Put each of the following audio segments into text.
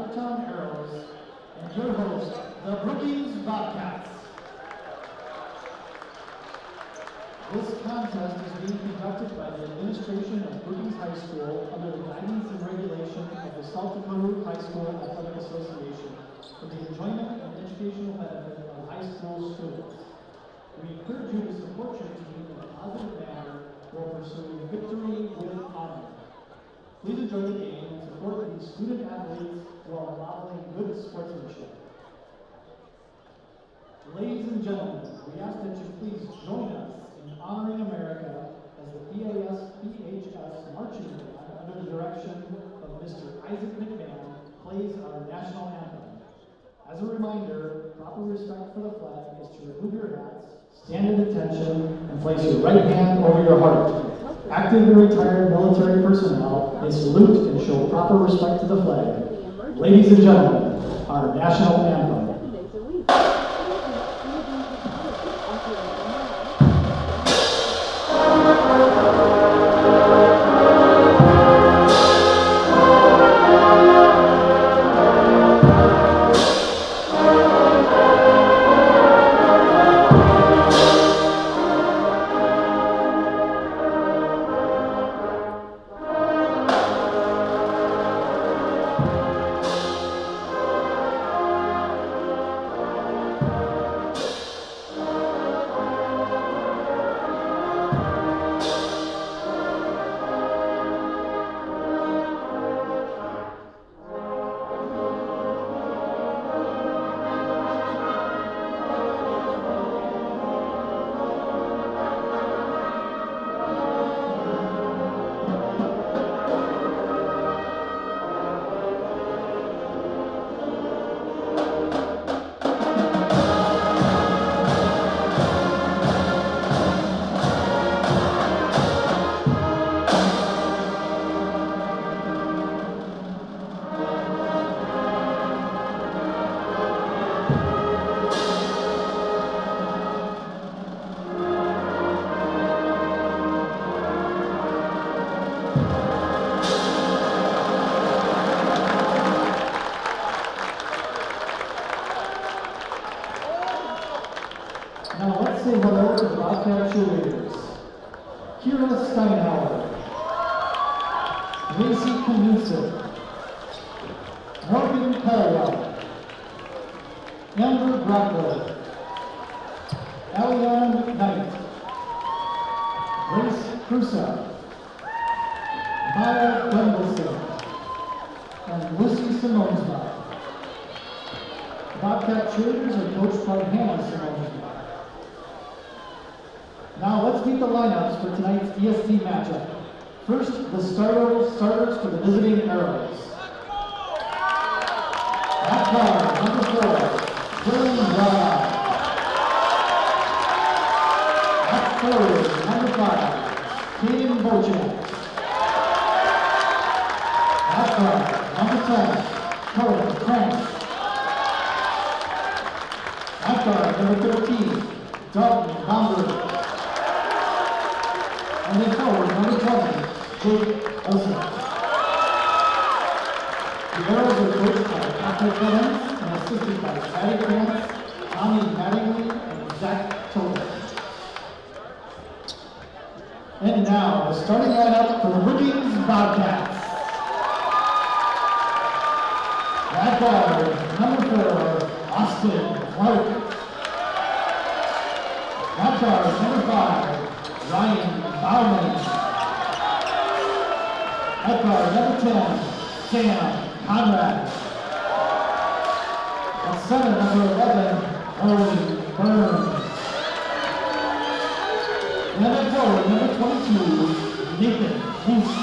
Watertown Arrows and your host, the Brookings Bobcats. This contest is being conducted by the administration of Brookings High School under the guidance and regulation of the South Dakota High School Athletic Association for the enjoyment and educational benefit of high school students. We encourage you to support your team in a positive manner while pursuing victory with honor. Please enjoy the game and support these student athletes while modeling good sportsmanship. Ladies and gentlemen, we ask that you please join us in honoring America as the BAS-BHS marching band under the direction of Mr. Isaac McMahon plays our national anthem. As a reminder, proper respect for the flag is to remove your hats, stand at attention, and place your right hand over your heart. Active and retired military personnel may salute and show proper respect to the flag. Ladies and gentlemen, our national anthem. Now let's say hello to the Bobcat cheerleaders. Kira Steinhauer, Lacey Knudsen, Morgan Caldwell, Amber Brockwell, Eliana McKnight, Grace Crusoe, Maya Gundelson, and Lucy Simonsma. Bobcat cheerleaders are coached by Hannah Simonsma. Now let's meet the lineups for tonight's ESD matchup. First, the starters for the visiting Arrows. At guard, number 4, Dylan Rada. At forward, number 5, Kaden Bocek. At guard, number 10, Cody Frank. At guard, number 13, Dalton Bomber. And then forward, number 20, Jake Olsen. The Arrows are coached by Patrick Evans and assisted by Patty Grant, Tommy Mattingly, and Zach Toler. And now, the starting lineup for the Brookings Bobcats. At guard, number 4, Austin Clark. At guard, number 5, Ryan Bauman. At guard, number 10, Sam Conrad. At center, number 11, Owen Burns. And at forward, number 22, Nathan Moose.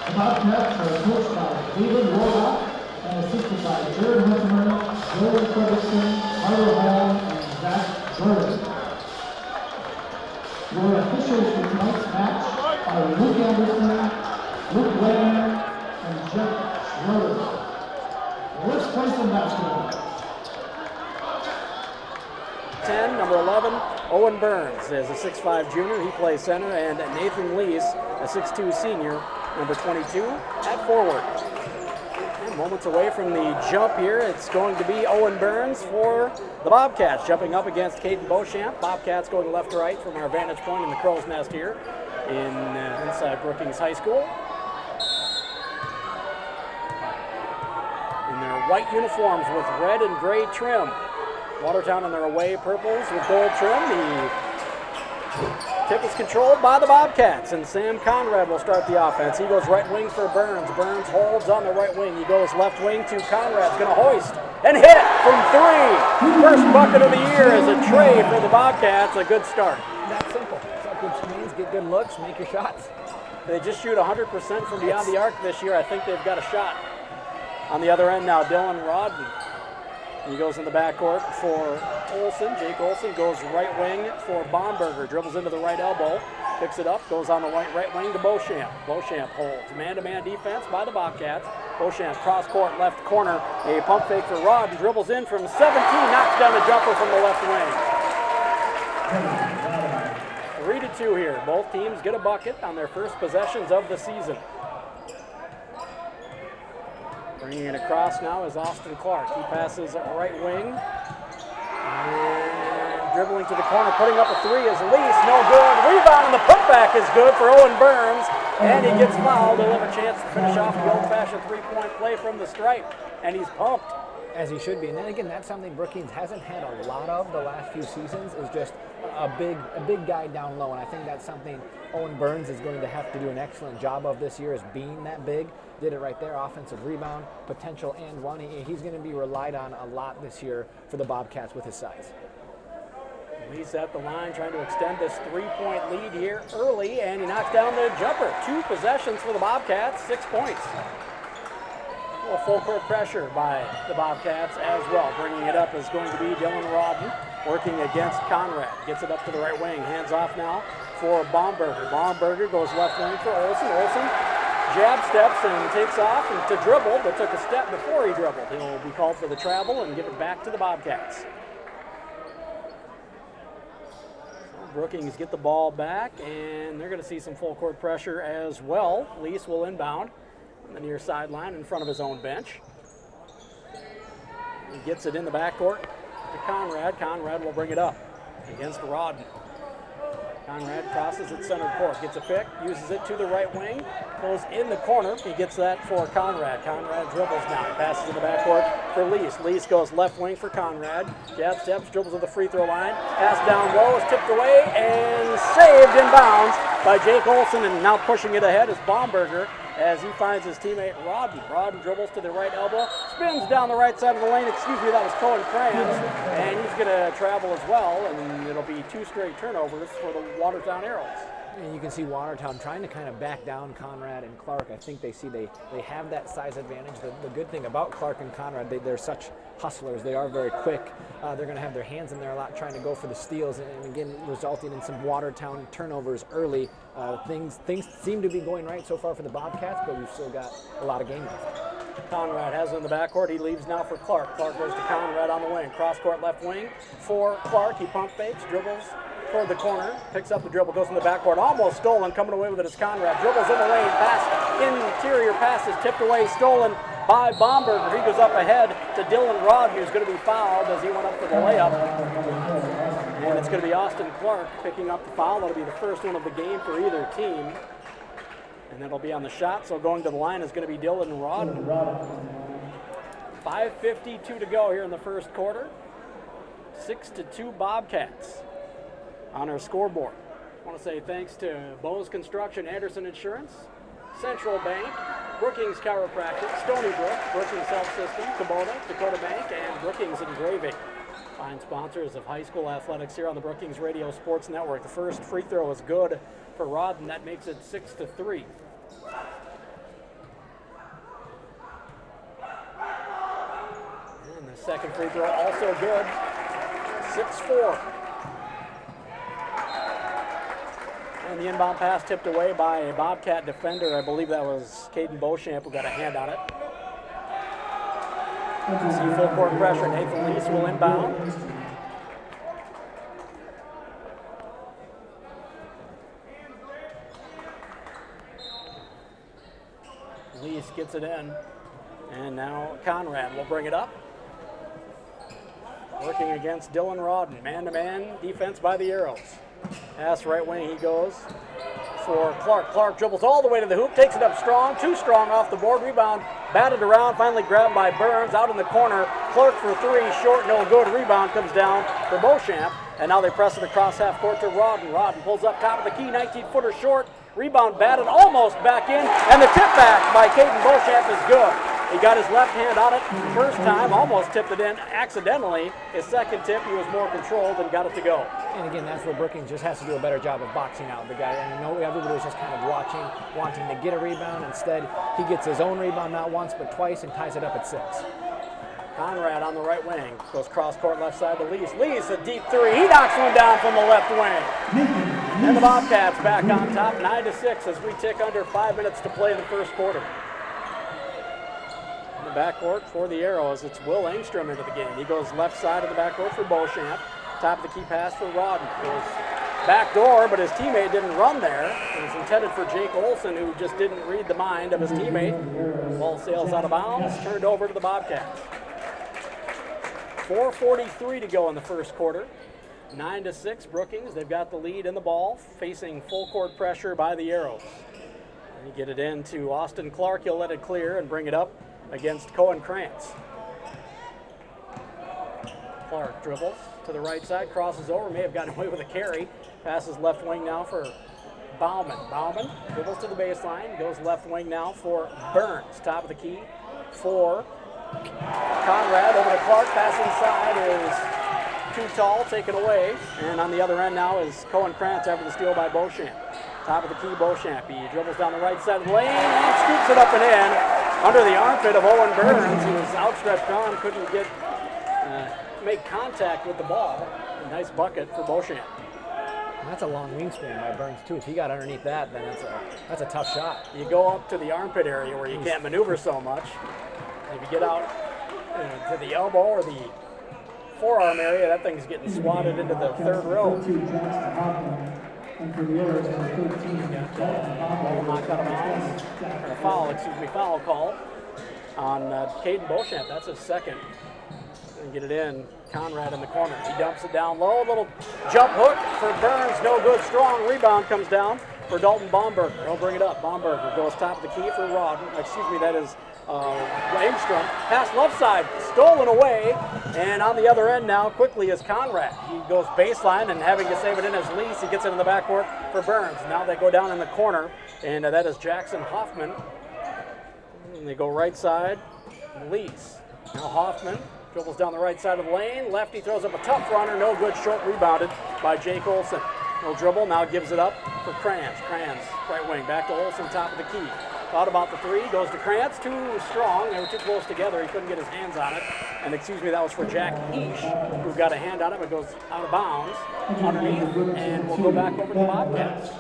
The Bobcats are coached by David Warlock and assisted by Jared Hunterman, Joel Fredrickson, Carter Hall, and Zach Jordan. Your officials for tonight's match are Luke Anderson, Luke Wagner, and Jeff Schroeder. Let's play some basketball. 10, number 11, Owen Burns is a 6'5 junior. He plays center. And Nathan Lees, a 6'2 senior, number 22, at forward. And moments away from the jump here, it's going to be Owen Burns for the Bobcats, jumping up against Caden Beauchamp. Bobcats going left to right from our vantage point in the Crow's Nest here inside Brookings High School. In their white uniforms with red and gray trim. Watertown in their away purples with gold trim. The tip is controlled by the Bobcats, and Sam Conrad will start the offense. He goes right wing for Burns. Burns holds on the right wing. He goes left wing to Conrad's going to hoist and hit from 3. First bucket of the year is a tray for the Bobcats. A good start. That's simple. Set good screens, get good looks, make your shots. They just shoot 100% from beyond the arc this year. I think they've got a shot. On the other end now, Dylan Rodden. He goes in the backcourt for Olsen. Jake Olsen goes right wing for Baumberger. Dribbles into the right elbow. Picks it up. Goes on the right wing to Beauchamp. Beauchamp holds. Man-to-man defense by the Bobcats. Beauchamp cross court left corner. A pump fake for Rodden. Dribbles in from 17. Knocks down the jumper from the left wing. 3-2 here. Both teams get a bucket on their first possessions of the season. Bringing it across now is Austin Clark. He passes right wing. And dribbling to the corner, putting up a 3 is Lease. No good. Rebound, and the putback is good for Owen Burns. And he gets fouled. He'll have a chance to finish off the old-fashioned three-point play from the stripe. And he's pumped. As he should be. And then again, that's something Brookings hasn't had a lot of the last few seasons, is just a big guy down low. And I think that's something Owen Burns is going to have to do an excellent job of this year, is being that big. Did it right there. Offensive rebound, potential and one. He's going to be relied on a lot this year for the Bobcats with his size. He's at the line trying to extend this three-point lead here early, and he knocks down the jumper. 2 possessions for the Bobcats, 6 points. A little full court pressure by the Bobcats as well. Bringing it up is going to be Dylan Rodden, working against Conrad. Gets it up to the right wing. Hands off now for Baumberger. Baumberger goes left wing for Olsen. Olsen jab steps and takes off and to dribble, but took a step before he dribbled. He'll be called for the travel and give it back to the Bobcats. Brookings get the ball back, and they're going to see some full court pressure as well. Lease will inbound on the near sideline in front of his own bench. He gets it in the backcourt to Conrad. Conrad will bring it up against Rodden. Conrad crosses at center court, gets a pick, uses it to the right wing, goes in the corner. He gets that for Conrad. Conrad dribbles now, passes in the backcourt for Lease. Lease goes left wing for Conrad. Jab steps, dribbles to the free throw line. Pass down low is tipped away and saved in bounds by Jake Olsen, and now pushing it ahead is Baumberger as he finds his teammate Rodden. Rodden dribbles to the right elbow, spins down the right side of the lane. Excuse me, that was Cohen Kranz, and he's going to travel as well, and it'll be 2 straight turnovers for the Watertown Arrows. And you can see Watertown trying to kind of back down Conrad and Clark. I think they see they have that size advantage. The good thing about Clark and Conrad, they're such hustlers. They are very quick. They're going to have their hands in there a lot trying to go for the steals, and again, resulting in some Watertown turnovers early. Things seem to be going right so far for the Bobcats, but we've still got a lot of game left. Conrad has it in the backcourt. He leaves now for Clark. Clark goes to Conrad on the wing. Cross-court left wing for Clark. He pump fakes, dribbles toward the corner, picks up the dribble, goes in the backcourt. Almost stolen. Coming away with it is Conrad. Dribbles in the lane. Pass, interior pass is tipped away, stolen by Baumberger. He goes up ahead to Dylan Rodden, who's going to be fouled as he went up for the layup. And it's going to be Austin Clark picking up the foul. That'll be the first one of the game for either team. And that'll be on the shot, so going to the line is going to be Dylan Rodden. 5:52 to go here in the first quarter. 6-2 Bobcats on our scoreboard. I want to say thanks to Bose Construction, Anderson Insurance, Central Bank, Brookings Chiropractic, Stony Brook, Brookings Health System, Kubota, Dakota Bank, and Brookings Engraving. Fine sponsors of high school athletics here on the Brookings Radio Sports Network. The first free throw is good for Rodden. That makes it 6-3. And the second free throw also good. 6-4. And the inbound pass tipped away by a Bobcat defender. I believe that was Caden Beauchamp who got a hand on it. See full court pressure. Nathan Lease will inbound. Lease gets it in, and now Conrad will bring it up. Working against Dylan Rawdon, man-to-man defense by the Arrows. Pass right wing, he goes for Clark. Clark dribbles all the way to the hoop, takes it up strong, too strong off the board, rebound, batted around, finally grabbed by Burns, out in the corner. Clark for three, short, no good, rebound comes down for Beauchamp, and now they press it across half court to Rawdon. Rawdon pulls up top of the key, 19-footer short, rebound batted, almost back in, and the tip back by Caden Beauchamp is good. He got his left hand on it first time, almost tipped it in accidentally. His second tip, he was more controlled and got it to go. And again, that's where Brookings just has to do a better job of boxing out the guy. I mean, everybody was just kind of watching, wanting to get a rebound. Instead, he gets his own rebound not once but twice and ties it up at 6. Conrad on the right wing, goes cross court left side to Lease. Lease, a deep three. He knocks one down from the left wing. And the Bobcats back on top, 9-6 as we tick under 5 minutes to play in the first quarter. In the backcourt for the Arrows, it's Will Engstrom into the game. He goes left side of the backcourt for Beauchamp. Top of the key pass for Rawdon. Goes back door, but his teammate didn't run there. It was intended for Jake Olson, who just didn't read the mind of his teammate. Ball sails out of bounds, turned over to the Bobcats. 4:43 to go in the first quarter. 9-6 Brookings. They've got the lead in the ball, facing full court pressure by the Arrows. And you get it in to Austin Clark. He'll let it clear and bring it up against Cohen Krantz. Clark dribbles to the right side, crosses over, may have gotten away with a carry. Passes left wing now for Bauman. Bauman dribbles to the baseline, goes left wing now for Burns. Top of the key for Conrad, over to Clark. Pass inside is too tall, taken away. And on the other end now is Cohen Krantz after the steal by Beauchamp. Top of the key, Beauchamp. He dribbles down the right side of the lane and scoops it up and in under the armpit of Owen Burns, who was outstretched arm, couldn't make contact with the ball. A nice bucket for Beauchamp. That's a long wingspan by Burns too. If he got underneath that, then that's a tough shot. You go up to the armpit area where you can't maneuver so much. If you get out to the elbow or the forearm area, that thing's getting swatted into the third row. Knocked out of bounds, or foul call on Caden Beauchamp. That's his second. And get it in. Conrad in the corner. He dumps it down low. Little jump hook for Burns. No good. Strong rebound comes down for Dalton Baumberger. He'll bring it up. Baumberger goes top of the key for Rawdon. That is Engstrom. Pass left side. Stolen away. And on the other end now quickly is Conrad. He goes baseline and having to save it in as Lease. He gets it in the backcourt for Burns. Now they go down in the corner. And that is Jackson Hoffman. And they go right side. Lease. Now Hoffman dribbles down the right side of the lane. Lefty throws up a tough runner. No good. Short rebounded by Jake Olson. No dribble. Now gives it up for Krantz. Krantz, right wing. Back to Olson, top of the key. Thought about the three. Goes to Krantz. Too strong. They were too close together. He couldn't get his hands on it. And that was for Jack Heesh, who got a hand on it, but goes out of bounds underneath. And we'll go back over to the Bobcats.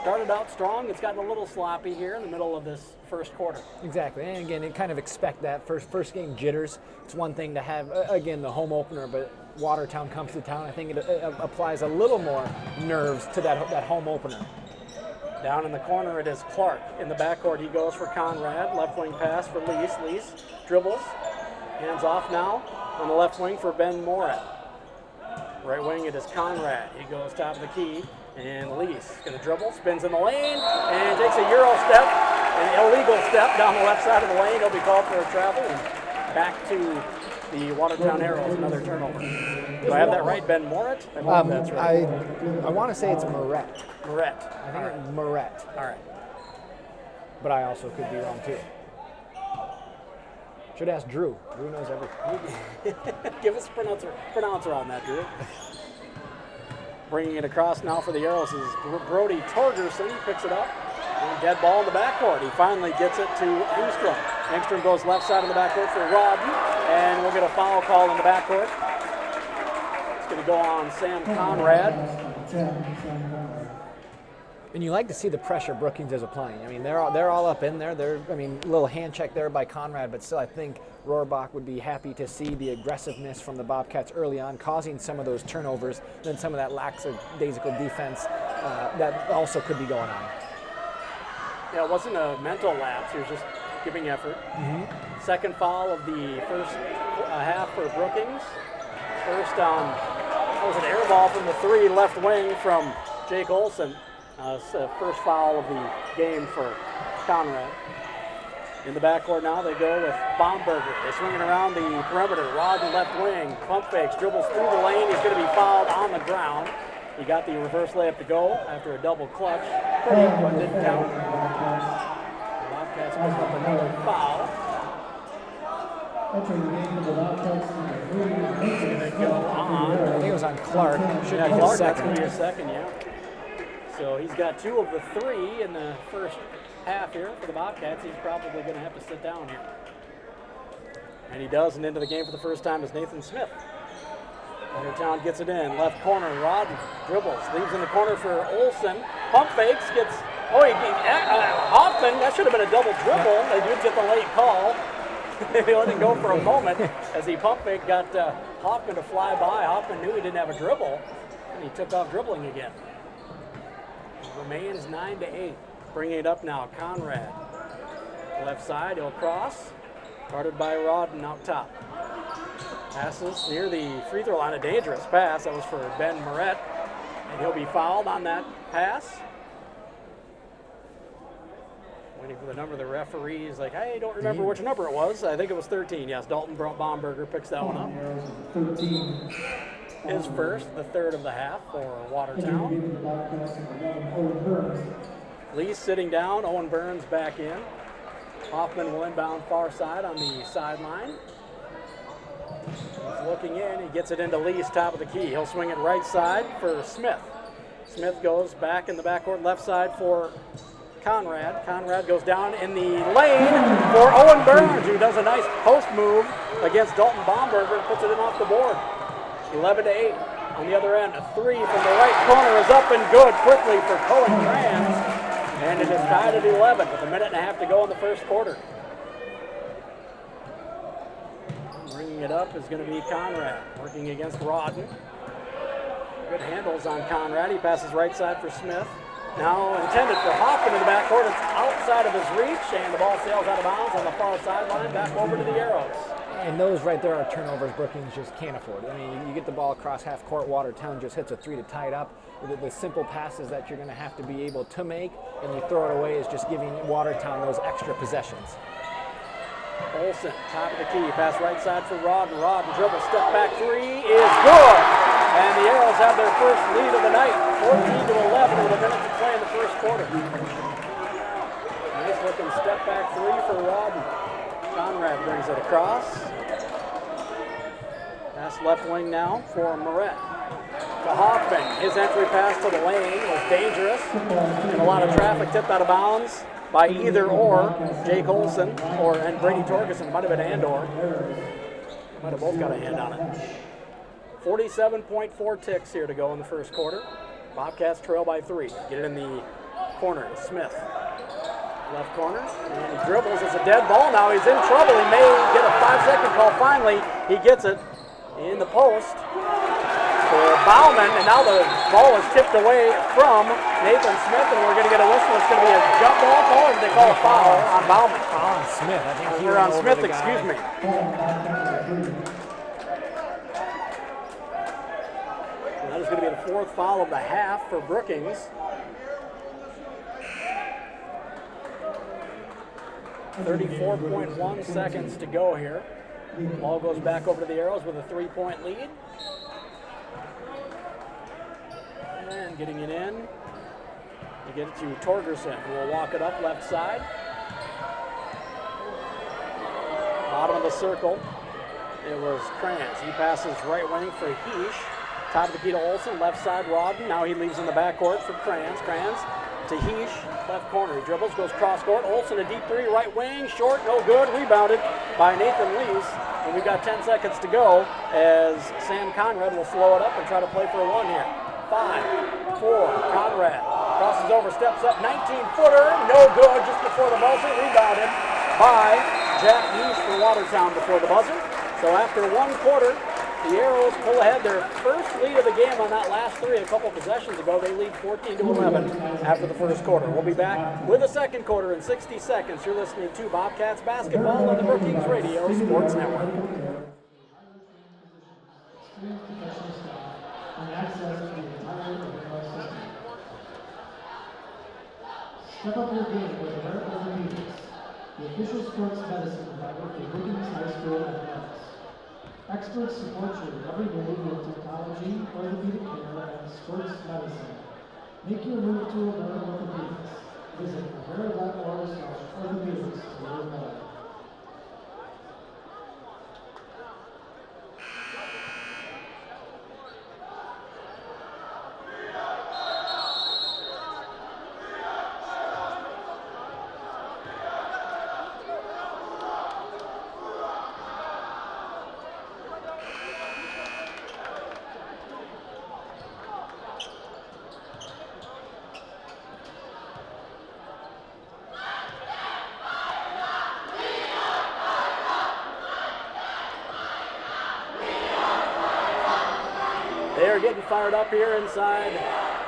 Started out strong. It's gotten a little sloppy here in the middle of this first quarter. Exactly, and again, you kind of expect that first game jitters. It's one thing to have, again, the home opener, but Watertown comes to town. I think it applies a little more nerves to that home opener. Down in the corner, it is Clark. In the backcourt, he goes for Conrad. Left wing pass for Lease. Lease dribbles. Hands off now on the left wing for Ben Morat. Right wing, it is Conrad. He goes top of the key. And Lease going to dribble, spins in the lane, and takes a Euro step, an illegal step down the left side of the lane. He'll be called for a travel, and back to the Watertown Arrows, another turnover. Do I have that right, Ben Morat? I believe that's right. I want to say it's Moret. Moret. I think it's Moret. All right. But I also could be wrong, too. Should ask Drew. Drew knows everything. Give us a pronouncer on that, Drew. Bringing it across now for the Arrows is Brody Torgerson. He picks it up. And dead ball in the backcourt. He finally gets it to Engstrom. Engstrom goes left side of the backcourt for Rawdon. And we'll get a foul call in the backcourt. It's going to go on Sam Conrad. And you like to see the pressure Brookings is applying. I mean, they're all up in there. A little hand check there by Conrad, but still I think Rohrbach would be happy to see the aggressiveness from the Bobcats early on, causing some of those turnovers, then some of that lackadaisical defense that also could be going on. Yeah, it wasn't a mental lapse. He was just giving effort. Second foul of the first half for Brookings. First on, that was an air ball from the 3 left wing from Jake Olson. It's the first foul of the game for Conrad. In the backcourt now, they go with Baumberger. They're swinging around the perimeter. Rod in left wing, pump fakes, dribbles through the lane. He's going to be fouled on the ground. He got the reverse layup to go after a double clutch. Pretty, but didn't count. The Bobcats picked up another foul. Entering the game for the Bobcats, number 3. They go on. I think it was on Clark. Should Yeah, be his Clark, that's going second. to be your second, yeah. So he's got 2 of the 3 in the first half here for the Bobcats. He's probably going to have to sit down here. And he does, and into the game for the first time is Nathan Smith. Watertown gets it in, left corner, Rod dribbles, leaves in the corner for Olson, pump fakes, gets, Hoffman, that should have been a double dribble. They did get the late call. They let it go for a moment as he pump fake got Hoffman to fly by. Hoffman knew he didn't have a dribble, and he took off dribbling again. It remains 9-8. Bringing it up now, Conrad. Left side, he'll cross. Guarded by Rodden out top. Passes near the free throw line, a dangerous pass. That was for Ben Moret, and he'll be fouled on that pass. Waiting for the number. The referee's like, I don't remember which number it was. I think it was 13. Yes, Dalton Baumberger picks that one up. 13. His first, the third of the half for Watertown. Lee sitting down, Owen Burns back in. Hoffman will inbound far side on the sideline. He's looking in, he gets it into Lee's top of the key. He'll swing it right side for Smith. Smith goes back in the backcourt left side for Conrad. Conrad goes down in the lane for Owen Burns, who does a nice post move against Dalton Baumberger, puts it in off the board. 11-8 on the other end. A 3 from the right corner is up and good quickly for Cohen Trans. And it is tied at 11 with a minute and a half to go in the first quarter. Bringing it up is going to be Conrad, working against Rodden. Good handles on Conrad. He passes right side for Smith. Now intended for Hoffman in the backcourt. It's outside of his reach, and the ball sails out of bounds on the far sideline, back over to the Arrows. And those right there are turnovers Brookings just can't afford. I mean, you get the ball across half court, Watertown just hits a 3 to tie it up. The simple passes that you're going to have to be able to make, and you throw it away, is just giving Watertown those extra possessions. Olson, top of the key, pass right side for Rodden. Rodden dribble, step back 3 is good. And the Arrows have their first lead of the night, 14-11 with a minute to play in the first quarter. Nice looking step back 3 for Rodden. Conrad brings it across. Pass left wing now for Moret. To Hoffman. His entry pass to the lane was dangerous. And a lot of traffic tipped out of bounds by either or Jake Olson and Brady Torgerson. Might have been and/or. Might have both got a hand on it. 47.4 ticks here to go in the first quarter. Bobcats trail by 3. Get it in the corner. Smith. Left corner, and he dribbles. It's a dead ball now. He's in trouble. He may get a 5-second call. Finally, he gets it in the post for Bauman, and now the ball is tipped away from Nathan Smith, and we're going to get a whistle. It's going to be a jump ball call, or did they call a foul on Bauman? Foul on Smith. I think he We're ran on over Smith, the guy. excuse me. And that is going to be the 4th foul of the half for Brookings. 34.1 seconds to go here. Ball goes back over to the Arrows with a 3-point lead. And getting it in. You get it to Torgerson, who will walk it up left side. Bottom of the circle, it was Kranz. He passes right wing for Heesh. Top of the key to Olson, left side Rodden. Now he leaves in the backcourt for Kranz. Kranz to Heesh, left corner. He dribbles, goes cross court. Olson a deep 3, right wing, short, no good. Rebounded by Nathan Lees. And we've got 10 seconds to go as Sam Conrad will slow it up and try to play for a 1 here. 5, 4, Conrad crosses over, steps up, 19-footer, no good just before the buzzer. Rebounded by Jack Heesh for Watertown before the buzzer. So after 1 quarter, the The Arrows pull ahead their first lead of the game on that last three a couple possessions ago. They lead 14-11 after the first quarter. We'll be back with the second quarter in 60 seconds. You're listening to Bobcats basketball on the Brookings Radio Sports Network. Step up your game with American Orthopedics, the official sports medicine provider for Brookings High School athletics. Experts support your every move with technology, orthopedic care, and sports medicine. Make your move to American Orthopedics. Visit rivera.org/orthopedics to learn more. They are getting fired up here inside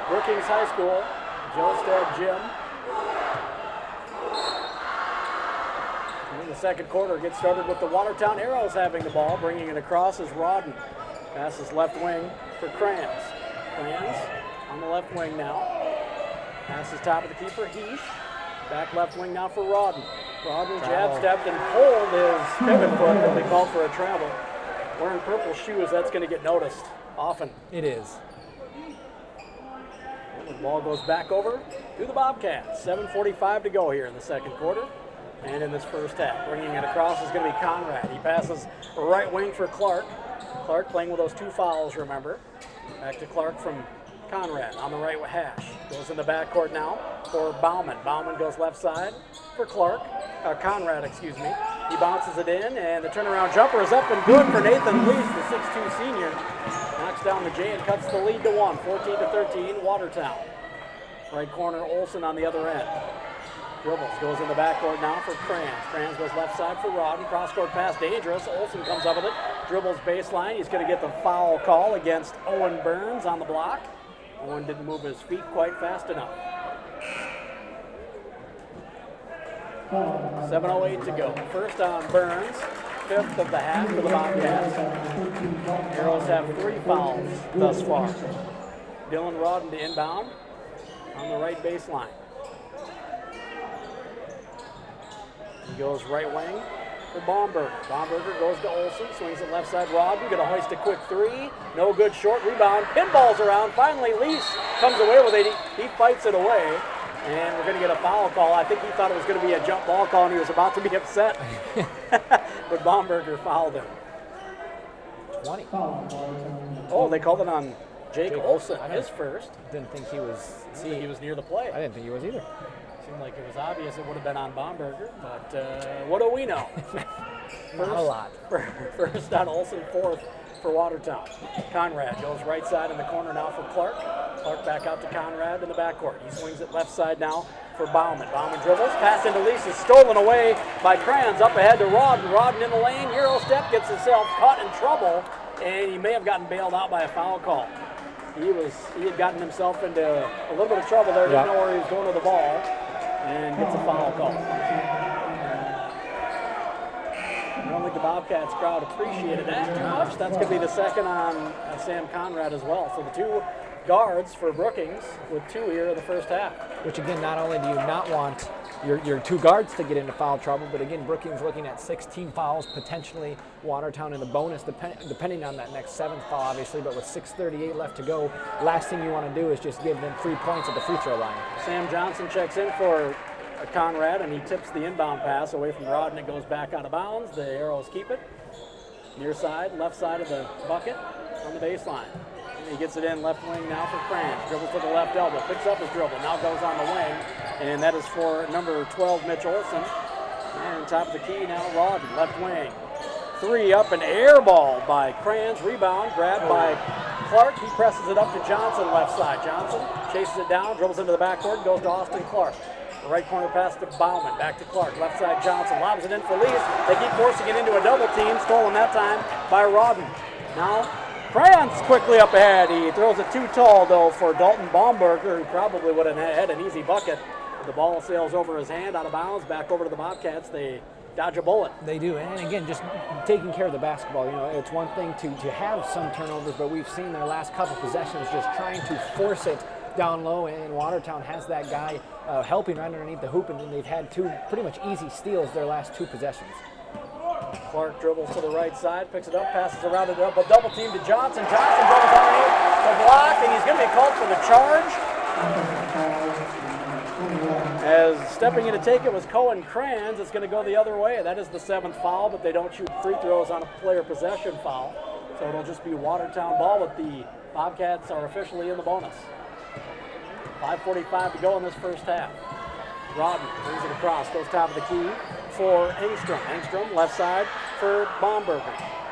Brookings High School. Jostad Gym. And the second quarter gets started with the Watertown Arrows having the ball. Bringing it across is Rodden. Passes left wing for Kranz. Kranz on the left wing now. Passes top of the key for Heath. Back left wing now for Rodden. Rodden jab stepped and pulled his pivot foot, but they called for a travel. Wearing purple shoes, that's going to get noticed often. It is. The ball goes back over to the Bobcats. 7:45 to go here in the second quarter and in this first half. Bringing it across is going to be Conrad. He passes right wing for Clark. Clark playing with those two fouls, remember. Back to Clark from Conrad on the right with Hash. Goes in the backcourt now for Bauman. Bauman goes left side for Conrad, excuse me. He bounces it in, and the turnaround jumper is up and good for Nathan Lease, the 6'2 senior. Knocks down the J and cuts the lead to 1, 14-13, Watertown. Right corner, Olsen on the other end. Dribbles, goes in the backcourt now for Kranz. Kranz goes left side for Rodden. Cross-court pass, dangerous. Olsen comes up with it. Dribbles baseline. He's going to get the foul call against Owen Burns on the block. Owen didn't move his feet quite fast enough. 7:08 to go. First on Burns, fifth of the half for the Bobcats. Arrows have 3 fouls thus far. Dylan Rodden to inbound on the right baseline. He goes right wing for Baumberger. Baumberger goes to Olsen, swings it left side. Rodden going to hoist a quick 3. No good, short rebound. Pinballs around. Finally, Lease comes away with it. He fights it away. And we're going to get a foul call. I think he thought it was going to be a jump ball call, and he was about to be upset. But Baumberger fouled him. 20. Oh, they called it on Jake Olsen, his first. Didn't think he was. He was near the play. I didn't think he was either. Seemed like it was obvious it would have been on Baumberger, but what do we know? Not a lot. First on Olsen, fourth for Watertown. Conrad goes right side in the corner now for Clark. Clark back out to Conrad in the backcourt. He swings it left side now for Bauman. Bauman dribbles, pass into Lease is stolen away by Kranz. Up ahead to Rodden. Rodden in the lane, Euro step, gets himself caught in trouble, and he may have gotten bailed out by a foul call. He had gotten himself into a little bit of trouble there, didn't know where he was going with the ball, and gets a foul call. I don't think the Bobcats crowd appreciated that too much. That's going to be the second on Sam Conrad as well. So the 2 guards for Brookings with 2 here in the first half. Which again, not only do you not want your 2 guards to get into foul trouble, but again, Brookings looking at 16 fouls, potentially Watertown in the bonus, depending on that next 7th foul, obviously. But with 6:38 left to go, last thing you want to do is just give them 3 points at the free throw line. Sam Johnson checks in for Conrad, and he tips the inbound pass away from Rodden. It goes back out of bounds. The Arrows keep it. Near side, left side of the bucket on the baseline. He gets it in left wing now for Kranz. Dribbles to the left elbow, picks up his dribble, now goes on the wing, and that is for number 12, Mitch Olsen. And top of the key now, Rodden, left wing. 3 up, an air ball by Kranz. Rebound, grabbed by Clark. He presses it up to Johnson, left side. Johnson chases it down, dribbles into the backcourt, goes to Austin Clark. The right corner pass to Bauman, back to Clark, left side Johnson, lobs it in for Lease. They keep forcing it into a double team, stolen that time by Rodden. Now, Kranz quickly up ahead. He throws it too tall, though, for Dalton Baumberger, who probably would have had an easy bucket. The ball sails over his hand, out of bounds, back over to the Bobcats. They dodge a bullet. They do, and again, just taking care of the basketball. You know, it's one thing to have some turnovers, but we've seen their last couple possessions just trying to force it down low, and Watertown has that guy helping right underneath the hoop, and then they've had two pretty much easy steals their last two possessions. Clark dribbles to the right side, picks it up, passes around the double team to Johnson. Johnson dribbles underneath the block, and he's going to be called for the charge. As stepping in to take it was Cohen Kranz. It's going to go the other way. That is the 7th foul, but they don't shoot free throws on a player possession foul. So it'll just be Watertown ball, but the Bobcats are officially in the bonus. 5:45 to go in this first half. Rodden brings it across, goes top of the key for Engstrom. Engstrom, left side for Baumberger.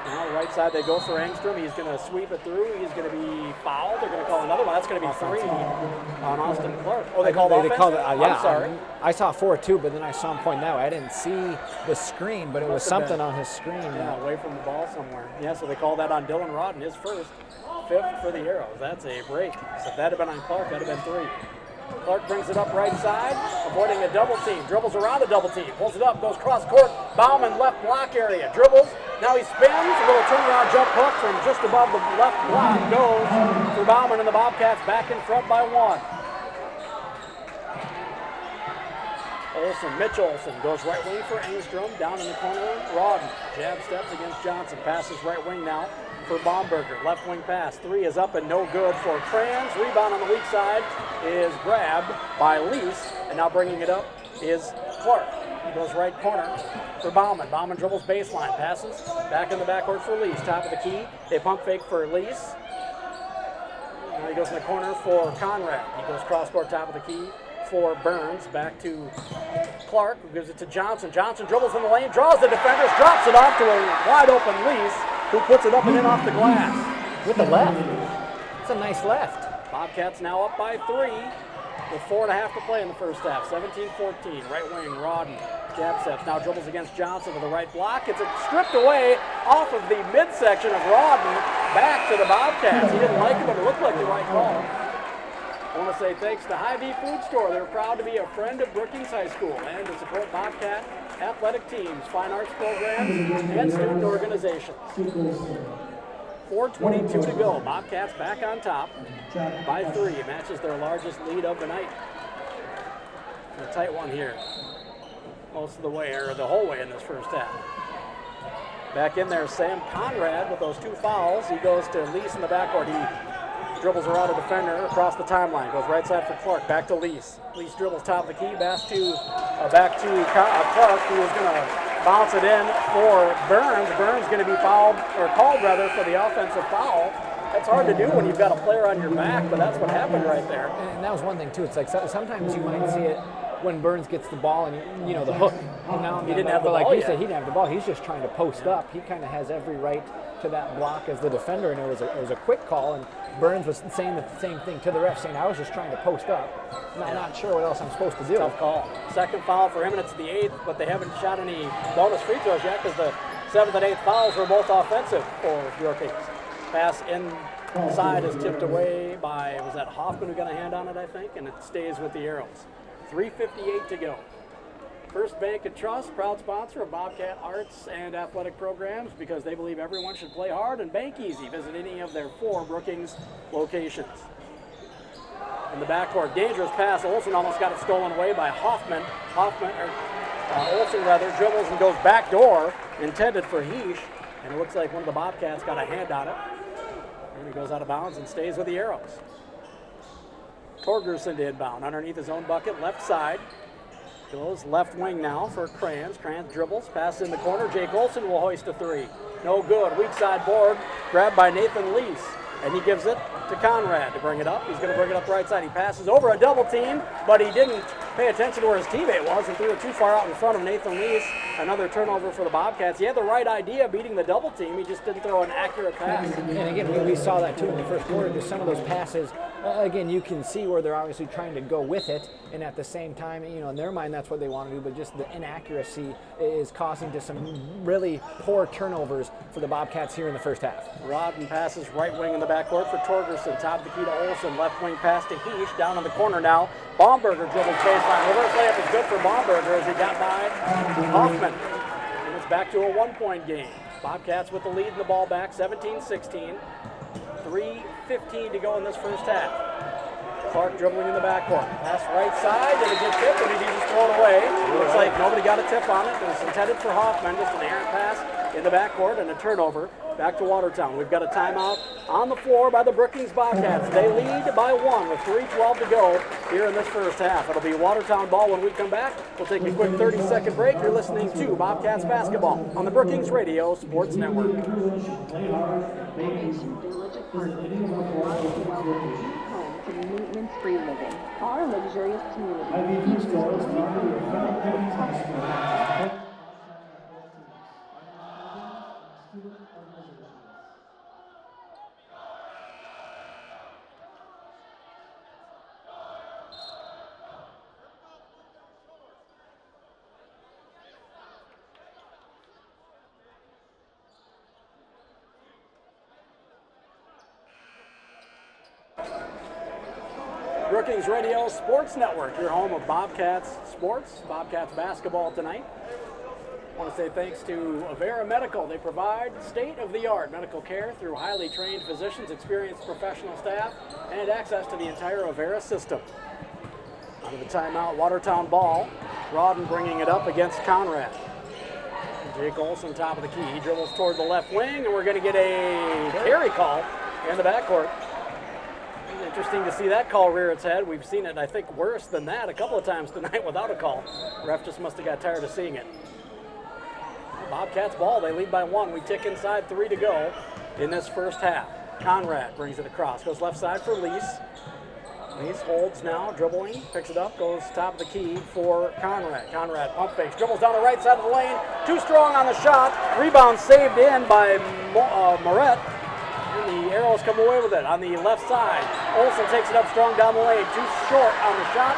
Now, right side, they go for Engstrom. He's going to sweep it through. He's going to be fouled. They're going to call another one. That's going to be 3 on Austin Clark. Oh, they called offense? They called it, yeah. I'm sorry. I saw 4-2, but then I saw him point out. I didn't see the screen, but it was something on his screen. Yeah, away from the ball somewhere. Yeah, so they called that on Dylan Rodden, his first. 5th for the Arrows. That's a break. So if that had been on Clark, that would have been 3. Clark brings it up right side, avoiding a double team. Dribbles around the double team. Pulls it up, goes cross court. Bauman left block area. Dribbles. Now he spins. A little turnaround jump hook from just above the left block. Goes for Bauman, and the Bobcats back in front by 1. Mitch Olsen goes right wing for Engstrom. Down in the corner, Rodden. Jab steps against Johnson. Passes right wing now for Baumberger. Left wing pass. 3 is up and no good for Kranz. Rebound on the weak side is grabbed by Lease. And now bringing it up is Clark. He goes right corner for Bauman. Bauman dribbles baseline. Passes back in the backcourt for Lease. Top of the key. They pump fake for Lease. Now he goes in the corner for Conrad. He goes cross court, top of the key for Burns. Back to Clark, who gives it to Johnson. Johnson dribbles in the lane, draws the defenders, drops it off to a wide open Lease, who puts it up and in off the glass. With the left. It's a nice left. Bobcats now up by 3 with 4.5 to play in the first half. 17-14. Right wing, Rodden. Jab steps. Now dribbles against Johnson with the right block. It's stripped away off of the midsection of Rodden back to the Bobcats. He didn't like it, but it looked like the right call. I want to say thanks to Hy-Vee Food Store. They're proud to be a friend of Brookings High School and to support Bobcat athletic teams, fine arts programs, and student organizations. 4:22 to go. Bobcats back on top by 3. It matches their largest lead of the night. A tight one here. Most of the way, or the whole way in this first half. Back in there, Sam Conrad with those 2 fouls. He goes to Lease in the backcourt. He dribbles around a defender across the timeline. Goes right side for Clark. Back to Lease. Lease dribbles top of the key. Back to Clark, who is going to bounce it in for Burns. Burns going to be fouled, or called rather, for the offensive foul. That's hard to do when you've got a player on your back, but that's what happened right there. And that was one thing too. It's like sometimes you might see it when Burns gets the ball and, you know, the hook. And now, he didn't have the ball like you yet. said, he didn't have the ball. He's just trying to post up. He kind of has every right to that block as the defender, and it was a quick call. And Burns was saying the same thing to the ref, saying, I was just trying to post up. I'm not sure what else I'm supposed to do. Tough call. Second foul for him, and it's the 8th, but they haven't shot any bonus free throws yet because the 7th and 8th fouls were both offensive for Brookings. Pass inside is tipped away by, was that Hoffman who got a hand on it, I think, and it stays with the Arrows. 3:58 to go. First Bank and Trust, proud sponsor of Bobcat Arts and Athletic Programs because they believe everyone should play hard and bank easy. Visit any of their 4 Brookings locations. In the backcourt, dangerous pass. Olsen almost got it stolen away by Hoffman. Olsen dribbles and goes back door, intended for Heesh, and it looks like one of the Bobcats got a hand on it. And he goes out of bounds and stays with the Arrows. Torgerson to inbound underneath his own bucket, left side. Goes left wing now for Kranz. Kranz dribbles, passes in the corner. Jake Olsen will hoist a 3. No good. Weak side board, grabbed by Nathan Lease. And he gives it to Conrad to bring it up. He's going to bring it up right side. He passes over a double team, but he didn't pay attention to where his teammate was and threw it too far out in front of Nathan Lease. Another turnover for the Bobcats. He had the right idea beating the double team. He just didn't throw an accurate pass. And again, we saw that too in the first quarter. Just some of those passes again, you can see where they're obviously trying to go with it, and at the same time, in their mind, that's what they want to do, but just the inaccuracy is causing to some really poor turnovers for the Bobcats here in the first half. Rodden passes right wing in the backcourt for Torgerson. Top of the key to Olsen. Left wing pass to Heesh. Down in the corner now. Baumberger dribbles baseline. Reverse layup is good for Baumberger as he got by Hoffman. And it's back to a 1-point game. Bobcats with the lead in the ball back, 17-16. 3:15 to go in this first half. Clark dribbling in the backcourt. Pass right side. Did it get tipped or did he just throw it away? Looks like nobody got a tip on it. It was intended for Hoffman. Just an errant pass in the backcourt and a turnover. Back to Watertown. We've got a timeout on the floor by the Brookings Bobcats. They lead by 1 with 3:12 to go here in this first half. It'll be Watertown ball when we come back. We'll take a quick 30-second break. You're listening to Bobcats basketball on the Brookings Radio Sports Network. Maintenance-free living. Our luxurious community. IV stores, Brookings Radio Sports Network, your home of Bobcats sports, Bobcats basketball tonight. I want to say thanks to Avera Medical. They provide state-of-the-art medical care through highly trained physicians, experienced professional staff, and access to the entire Avera system. Out of the timeout, Watertown ball. Rodden bringing it up against Conrad. Jake Olsen, top of the key. He dribbles toward the left wing, and we're going to get a carry call in the backcourt. Interesting to see that call rear its head. We've seen it, I think, worse than that a couple of times tonight without a call. Ref just must have got tired of seeing it. Bobcats ball, they lead by 1. We tick inside 3 to go in this first half. Conrad brings it across, goes left side for Lease. Lease holds now, dribbling, picks it up, goes top of the key for Conrad. Conrad pump fakes, dribbles down the right side of the lane, too strong on the shot. Rebound saved in by Moret. And the Arrows come away with it on the left side. Olsen takes it up strong down the lane, too short on the shot.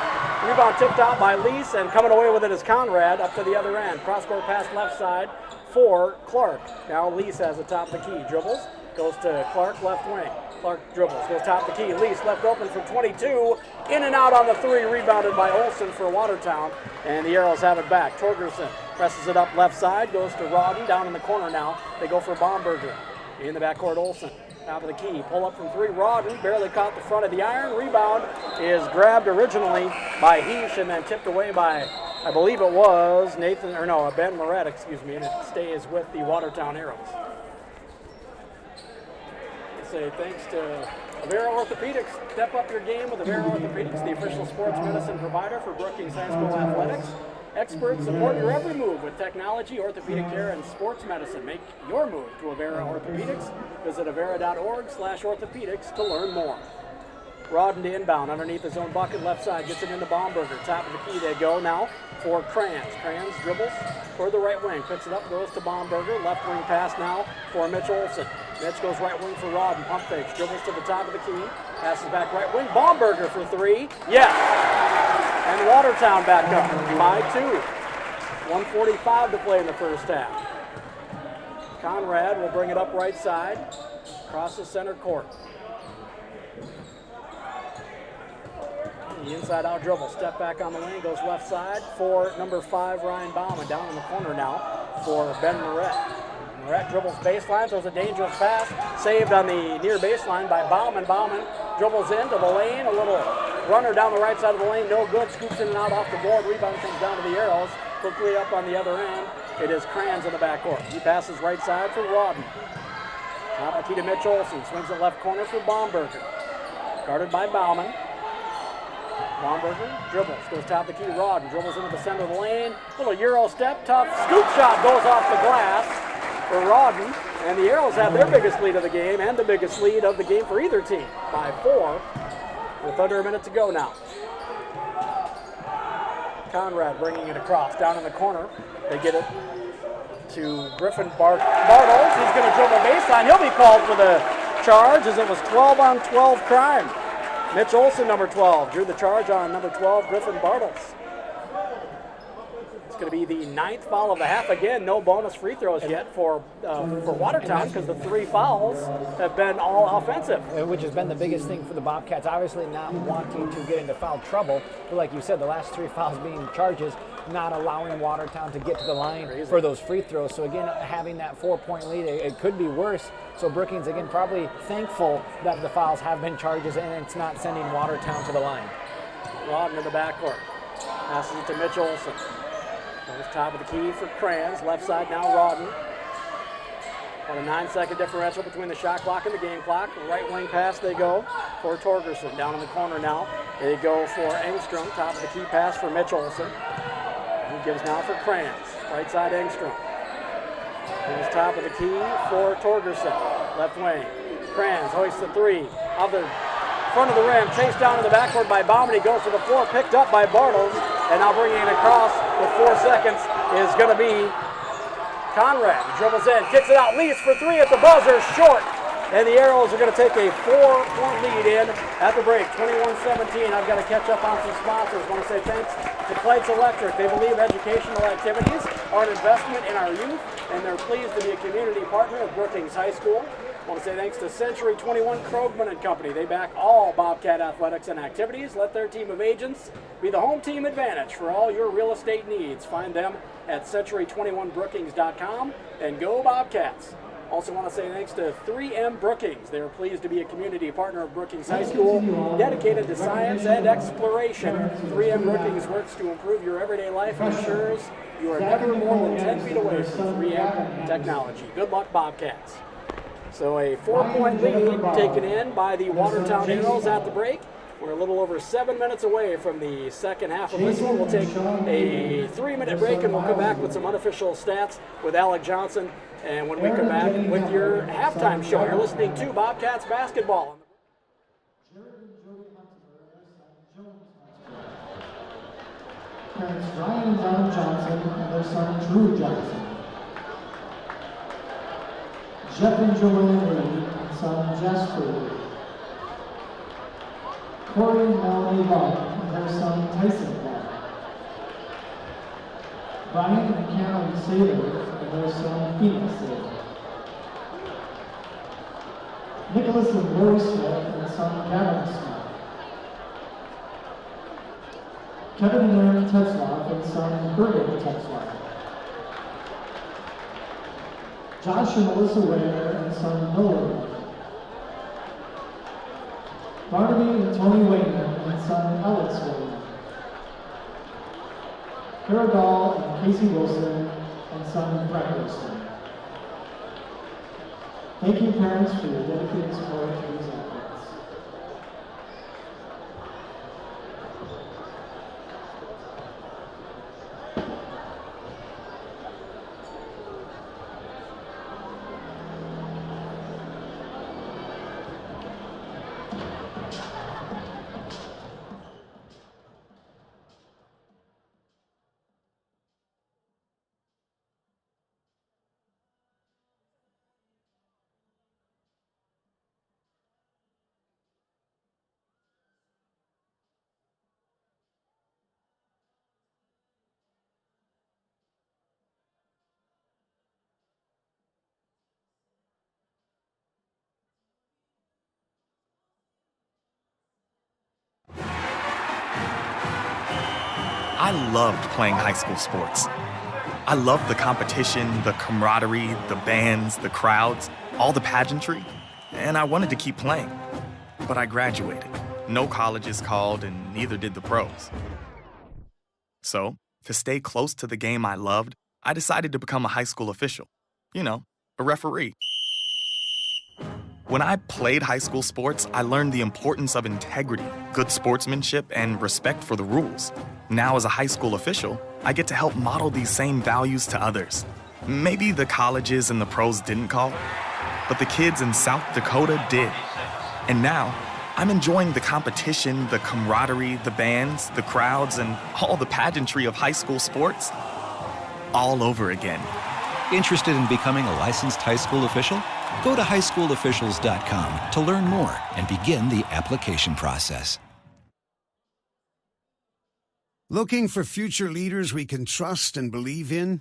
Rebound tipped out by Lease, and coming away with it is Conrad up to the other end. Cross-court pass left side for Clark. Now Lease has the top of the key. Dribbles, goes to Clark, left wing. Clark dribbles, goes top of the key. Lease left open for 22. In and out on the 3, rebounded by Olsen for Watertown. And the Arrows have it back. Torgerson presses it up left side, goes to Rodden, down in the corner now. They go for Baumberger. In the backcourt, Olsen. Top of the key, pull up from 3, Rodden, barely caught the front of the iron. Rebound is grabbed originally by Heesh and then tipped away by, I believe it was Ben Moret, and it stays with the Watertown Arrows. I say thanks to Avera Orthopedics. Step up your game with Avera Orthopedics, the official sports medicine provider for Brookings High School Athletics. Experts support your every move with technology, orthopedic care, and sports medicine. Make your move to Avera Orthopedics. Visit avera.org/orthopedics to learn more. Rodden to inbound underneath his own bucket, left side, gets it into Baumberger. Top of the key they go now for Kranz. Kranz dribbles for the right wing, picks it up, goes to Baumberger. Left wing pass now for Mitch Olsen. Mitch goes right wing for Rodden, pump fakes, dribbles to the top of the key, passes back right wing. Baumberger for 3, yes! And Watertown back up by 2. 1:45 to play in the first half. Conrad will bring it up right side, across the center court. The inside out dribble, step back on the lane, goes left side for number 5, Ryan Bauman. Down in the corner now for Ben Moret. Moret dribbles baseline, throws a dangerous pass, saved on the near baseline by Bauman. Bauman dribbles into the lane, a little runner down the right side of the lane, no good, scoops in and out off the board. Rebound comes down to the Arrows, quickly up on the other end. It is Kranz in the backcourt. He passes right side for Rodden. Top of the key to Mitch Olsen, swings it left corner for Baumberger. Guarded by Bauman. Baumberger dribbles, goes top of the key, Rodden dribbles into the center of the lane, little Euro step, tough scoop shot goes off the glass for Rodden, and the Arrows have their biggest lead of the game and the biggest lead of the game for either team by 4 with under a minute to go now. Conrad bringing it across, down in the corner, they get it to Griffin Bartles, he's going to dribble baseline, he'll be called for the charge as it was 12-on-12 crime. Mitch Olson, number 12, drew the charge on number 12, Griffin Bartles. It's going to be the 9th foul of the half. Again, no bonus free throws yet for Watertown because the 3 fouls have been all offensive. Which has been the biggest thing for the Bobcats, obviously not wanting to get into foul trouble. But like you said, the last 3 fouls being charges, not allowing Watertown to get to the line for those free throws. So again, having that 4-point lead, it could be worse. So Brookings, again, probably thankful that the fouls have been charges and it's not sending Watertown to the line. Rodden in the backcourt. Passes it to Mitch Olson. Goes top of the key for Kranz. Left side now, Rodden. About a 9-second differential between the shot clock and the game clock. Right wing pass they go for Torgerson. Down in the corner now. They go for Engstrom. Top of the key pass for Mitch Olson. He gives now for Kranz. Right side Engstrom. Here's top of the key for Torgerson. Left wing. Kranz hoists the 3. Of the front of the rim. Chased down in the backcourt by Bauman. He goes for the 4. Picked up by Bartles. And now bringing it across with 4 seconds is going to be Conrad. He dribbles in. Kicks it out. Leaves for 3 at the buzzer. Short. And the Arrows are going to take a 4-point lead in at the break. 21-17. I've got to catch up on some sponsors. I want to say thanks to Clyde's Electric. They believe educational activities are an investment in our youth, and they're pleased to be a community partner of Brookings High School. I want to say thanks to Century 21 Krogman and Company. They back all Bobcat athletics and activities. Let their team of agents be the home team advantage for all your real estate needs. Find them at century21brookings.com and go Bobcats. Also want to say thanks to 3M Brookings. They are pleased to be a community partner of Brookings High School, dedicated to science and exploration. 3M Brookings works to improve your everyday life and ensures you are never more than 10 feet away from 3M technology. Good luck, Bobcats. So a 4-point lead taken in by the Watertown Arrows at the break. We're a little over 7 minutes away from the second half of this one. We'll take a 3-minute break and we'll come back with some unofficial stats with Alec Johnson. And when we come back with your halftime show, you're listening to Bobcats basketball. Parents Ryan and Don Johnson and their son Drew Johnson. Jeff and Joanne Lee and son Jasper Lee. Corey and Melanie Vaughn and their son Tyson Vaughn. Brian and Karen Saylor and their son Phoenix Saylor. Nicholas and Lori Smith and son Gavin Smith. Kevin and Aaron Tetzlaff and son Bergen Tetzlaff. Josh and Melissa Ware and son Noah Ware. Barnaby and Tony Wayman and son Alex Wayman. Kara Dahl and Casey Wilson and son Brett Wilson. Thank you, parents, for your dedicated support to these efforts. I loved playing high school sports. I loved the competition, the camaraderie, the bands, the crowds, all the pageantry, and I wanted to keep playing. But I graduated. No colleges called, and neither did the pros. So, to stay close to the game I loved, I decided to become a high school official. You know, a referee. When I played high school sports, I learned the importance of integrity, good sportsmanship, and respect for the rules. Now, as a high school official, I get to help model these same values to others. Maybe the colleges and the pros didn't call, but the kids in South Dakota did. And now, I'm enjoying the competition, the camaraderie, the bands, the crowds, and all the pageantry of high school sports all over again. Interested in becoming a licensed high school official? Go to highschoolofficials.com to learn more and begin the application process. Looking for future leaders we can trust and believe in?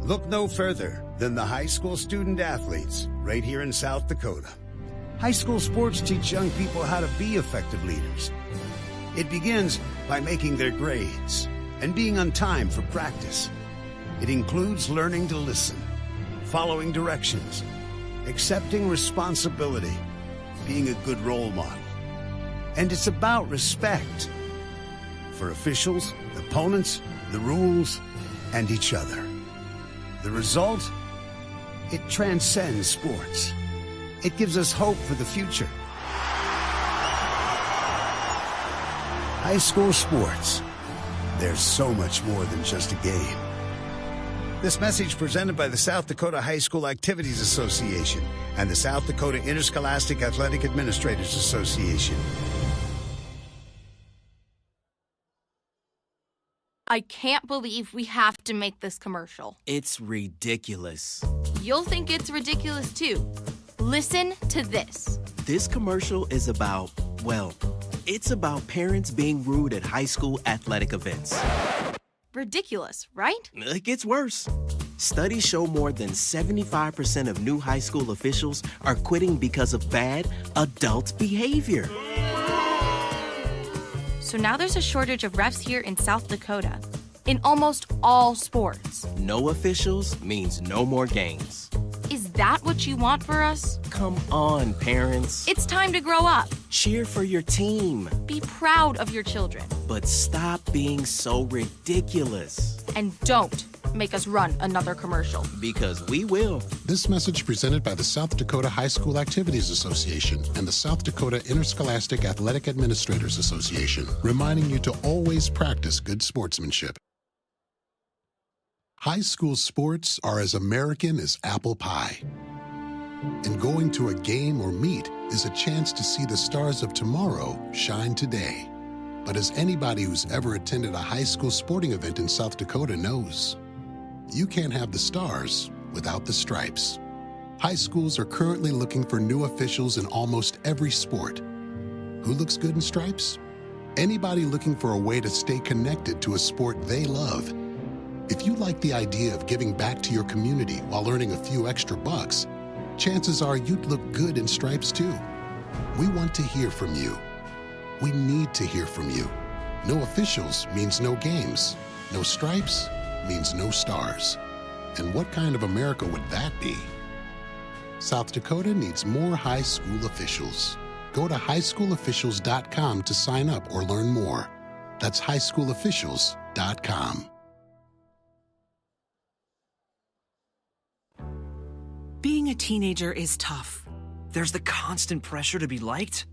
Look no further than the high school student athletes right here in South Dakota. High school sports teach young people how to be effective leaders. It begins by making their grades and being on time for practice. It includes learning to listen, following directions, accepting responsibility, being a good role model. And it's about respect for officials, opponents, the rules, and each other. The result? It transcends sports. It gives us hope for the future. High school sports. There's so much more than just a game. This message presented by the South Dakota High School Activities Association and the South Dakota Interscholastic Athletic Administrators Association. I can't believe we have to make this commercial. It's ridiculous. You'll think it's ridiculous too. Listen to this. This commercial is about, well, it's about parents being rude at high school athletic events. Ridiculous, right? It gets worse. Studies show more than 75% of new high school officials are quitting because of bad adult behavior. So now there's a shortage of refs here in South Dakota, in almost all sports. No officials means no more games. Is that what you want for us? Come on, parents. It's time to grow up. Cheer for your team. Be proud of your children. But stop being so ridiculous. And don't make us run another commercial. Because we will. This message presented by the South Dakota High School Activities Association and the South Dakota Interscholastic Athletic Administrators Association, reminding you to always practice good sportsmanship. High school sports are as American as apple pie. And going to a game or meet is a chance to see the stars of tomorrow shine today. But as anybody who's ever attended a high school sporting event in South Dakota knows, you can't have the stars without the stripes. High schools are currently looking for new officials in almost every sport. Who looks good in stripes? Anybody looking for a way to stay connected to a sport they love. If you like the idea of giving back to your community while earning a few extra bucks, chances are you'd look good in stripes too. We want to hear from you. We need to hear from you. No officials means no games. No stripes means no stars. And what kind of America would that be? South Dakota needs more high school officials. Go to highschoolofficials.com to sign up or learn more. That's highschoolofficials.com. Being a teenager is tough. There's the constant pressure to be liked.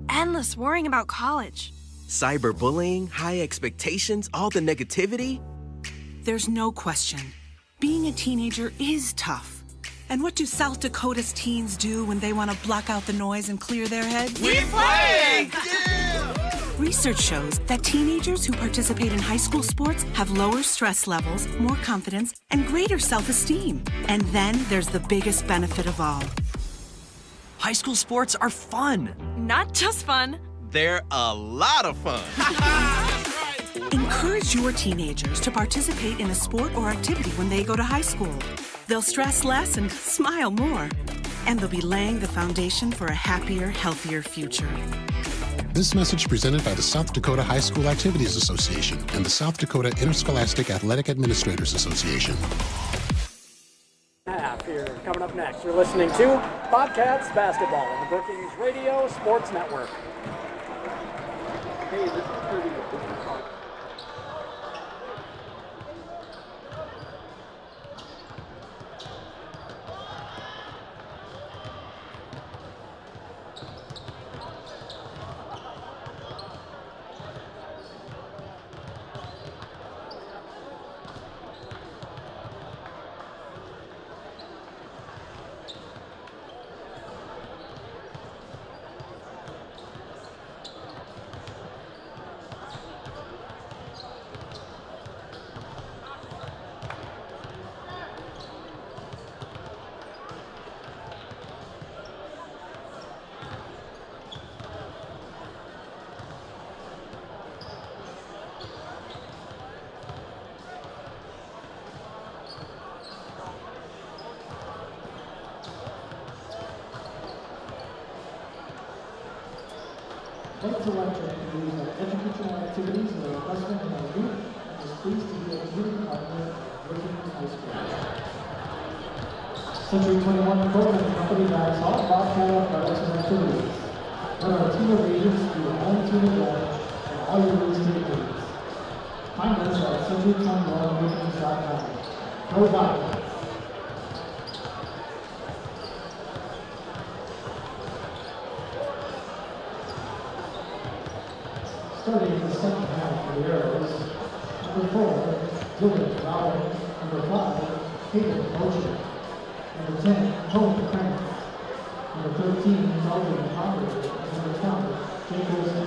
Endless worrying about college. Cyberbullying, high expectations, all the negativity. There's no question. Being a teenager is tough. And what do South Dakota's teens do when they want to block out the noise and clear their heads? We play! Research shows that teenagers who participate in high school sports have lower stress levels, more confidence, and greater self-esteem. And then there's the biggest benefit of all. High school sports are fun. Not just fun. They're a lot of fun. Encourage your teenagers to participate in a sport or activity when they go to high school. They'll stress less and smile more. And they'll be laying the foundation for a happier, healthier future. This message presented by the South Dakota High School Activities Association and the South Dakota Interscholastic Athletic Administrators Association. Here, coming up next, you're listening to Bobcats basketball on the Brookings Radio Sports Network. Hey, this is pretty good. subject to lecture can use educational activities or investment in our youth and is pleased to be a community partner of Brookings High School. Century 21 Equipment Company backs all Bobcat athletics and activities. Run our team of agents through your own team advantage and all your real estate needs. Find us at century21brookings.com. Go Bobcats! Starting in the second half for the Arrows, number 4, Dylan Rowling, number 5, Caleb Motion, number 10, Tony Crank, number 13, Melvin Conrad, number 20, Jake Wilson,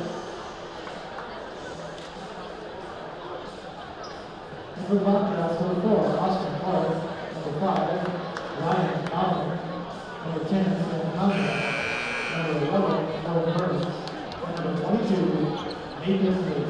number Bobcats, number 4, Austin Clark, number 5, Ryan Allen, number 10, Sam Conrad, number 11, Noah Burns, and number 22, Nathan Lee.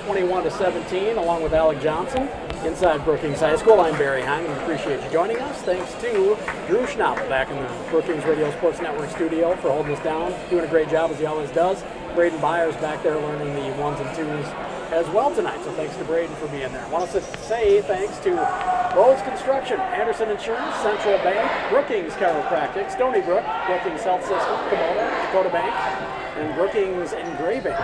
21-17, along with Alec Johnson, inside Brookings High School. I'm Barry Hyman. Appreciate you joining us. Thanks to Drew Schnabel back in the Brookings Radio Sports Network studio for holding us down. Doing a great job as he always does. Braden Byers back there learning the 1s and 2s as well tonight. So thanks to Braden for being there. I want to say thanks to Lowe's Construction, Anderson Insurance, Central Bank, Brookings Chiropractic, Stony Brook, Brookings Health System, Komodo, Dakota Bank, and Brookings Engraving.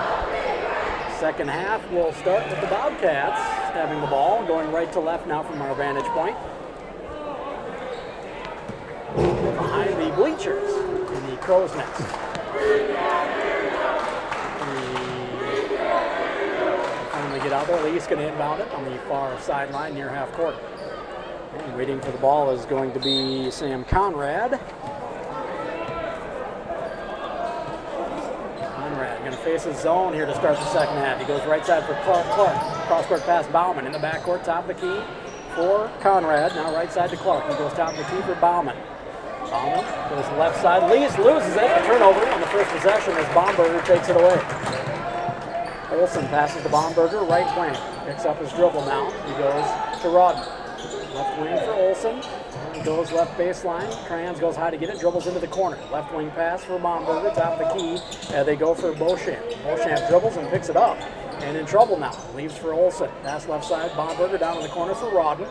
Second half will start with the Bobcats having the ball, going right to left now from our vantage point. Behind the bleachers in the Crow's Nest. Finally get out there. Lee's going to inbound it on the far sideline near half court. And waiting for the ball is going to be Sam Conrad. Going to face his zone here to start the second half. He goes right side for Clark. Cross-court pass Bauman in the backcourt, top of the key for Conrad. Now right side to Clark. He goes top of the key for Bauman. Bauman goes left side. Lees loses it. A turnover on the first possession as Baumberger takes it away. Olsen passes to Baumberger, right wing. Picks up his dribble now. He goes to Rodden. Left wing for Olsen. Goes left baseline. Trans goes high to get it. Dribbles into the corner. Left wing pass for Baumberger. Top of the key. They go for Beauchamp. Beauchamp dribbles and picks it up. And in trouble now. Leaves for Olsen. Pass left side. Baumberger down in the corner for Rodden.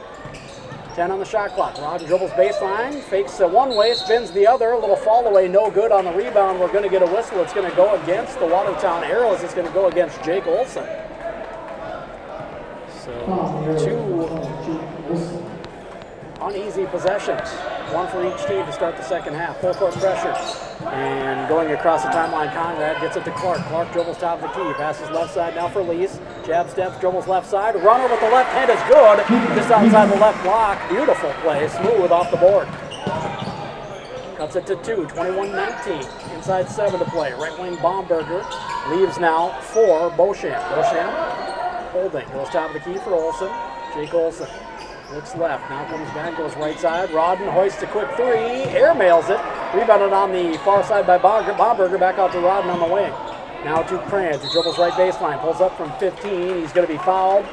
10 on the shot clock. Rodden dribbles baseline. Fakes one way. Spins the other. A little fall away. No good on the rebound. We're going to get a whistle. It's going to go against the Watertown Arrows. It's going to go against Jake Olsen. So 2 uneasy possessions, one for each team to start the second half. Full court pressure, and going across the timeline, Conrad gets it to Clark. Clark dribbles top of the key, passes left side now for Lees. Jab steps, dribbles left side. Runner with the left hand is good, just outside the left block. Beautiful play, smooth off the board. Cuts it to 2, 21-19. Inside 7 to play. Right wing Baumberger leaves now for Beauchamp. Beauchamp holding, goes top of the key for Olsen. Jake Olsen. Looks left, now comes back, goes right side. Rodden hoists a quick 3, air mails it. Rebounded on the far side by Baumberger, back out to Rodden on the wing. Now to Kranz, who dribbles right baseline, pulls up from 15. He's going to be fouled.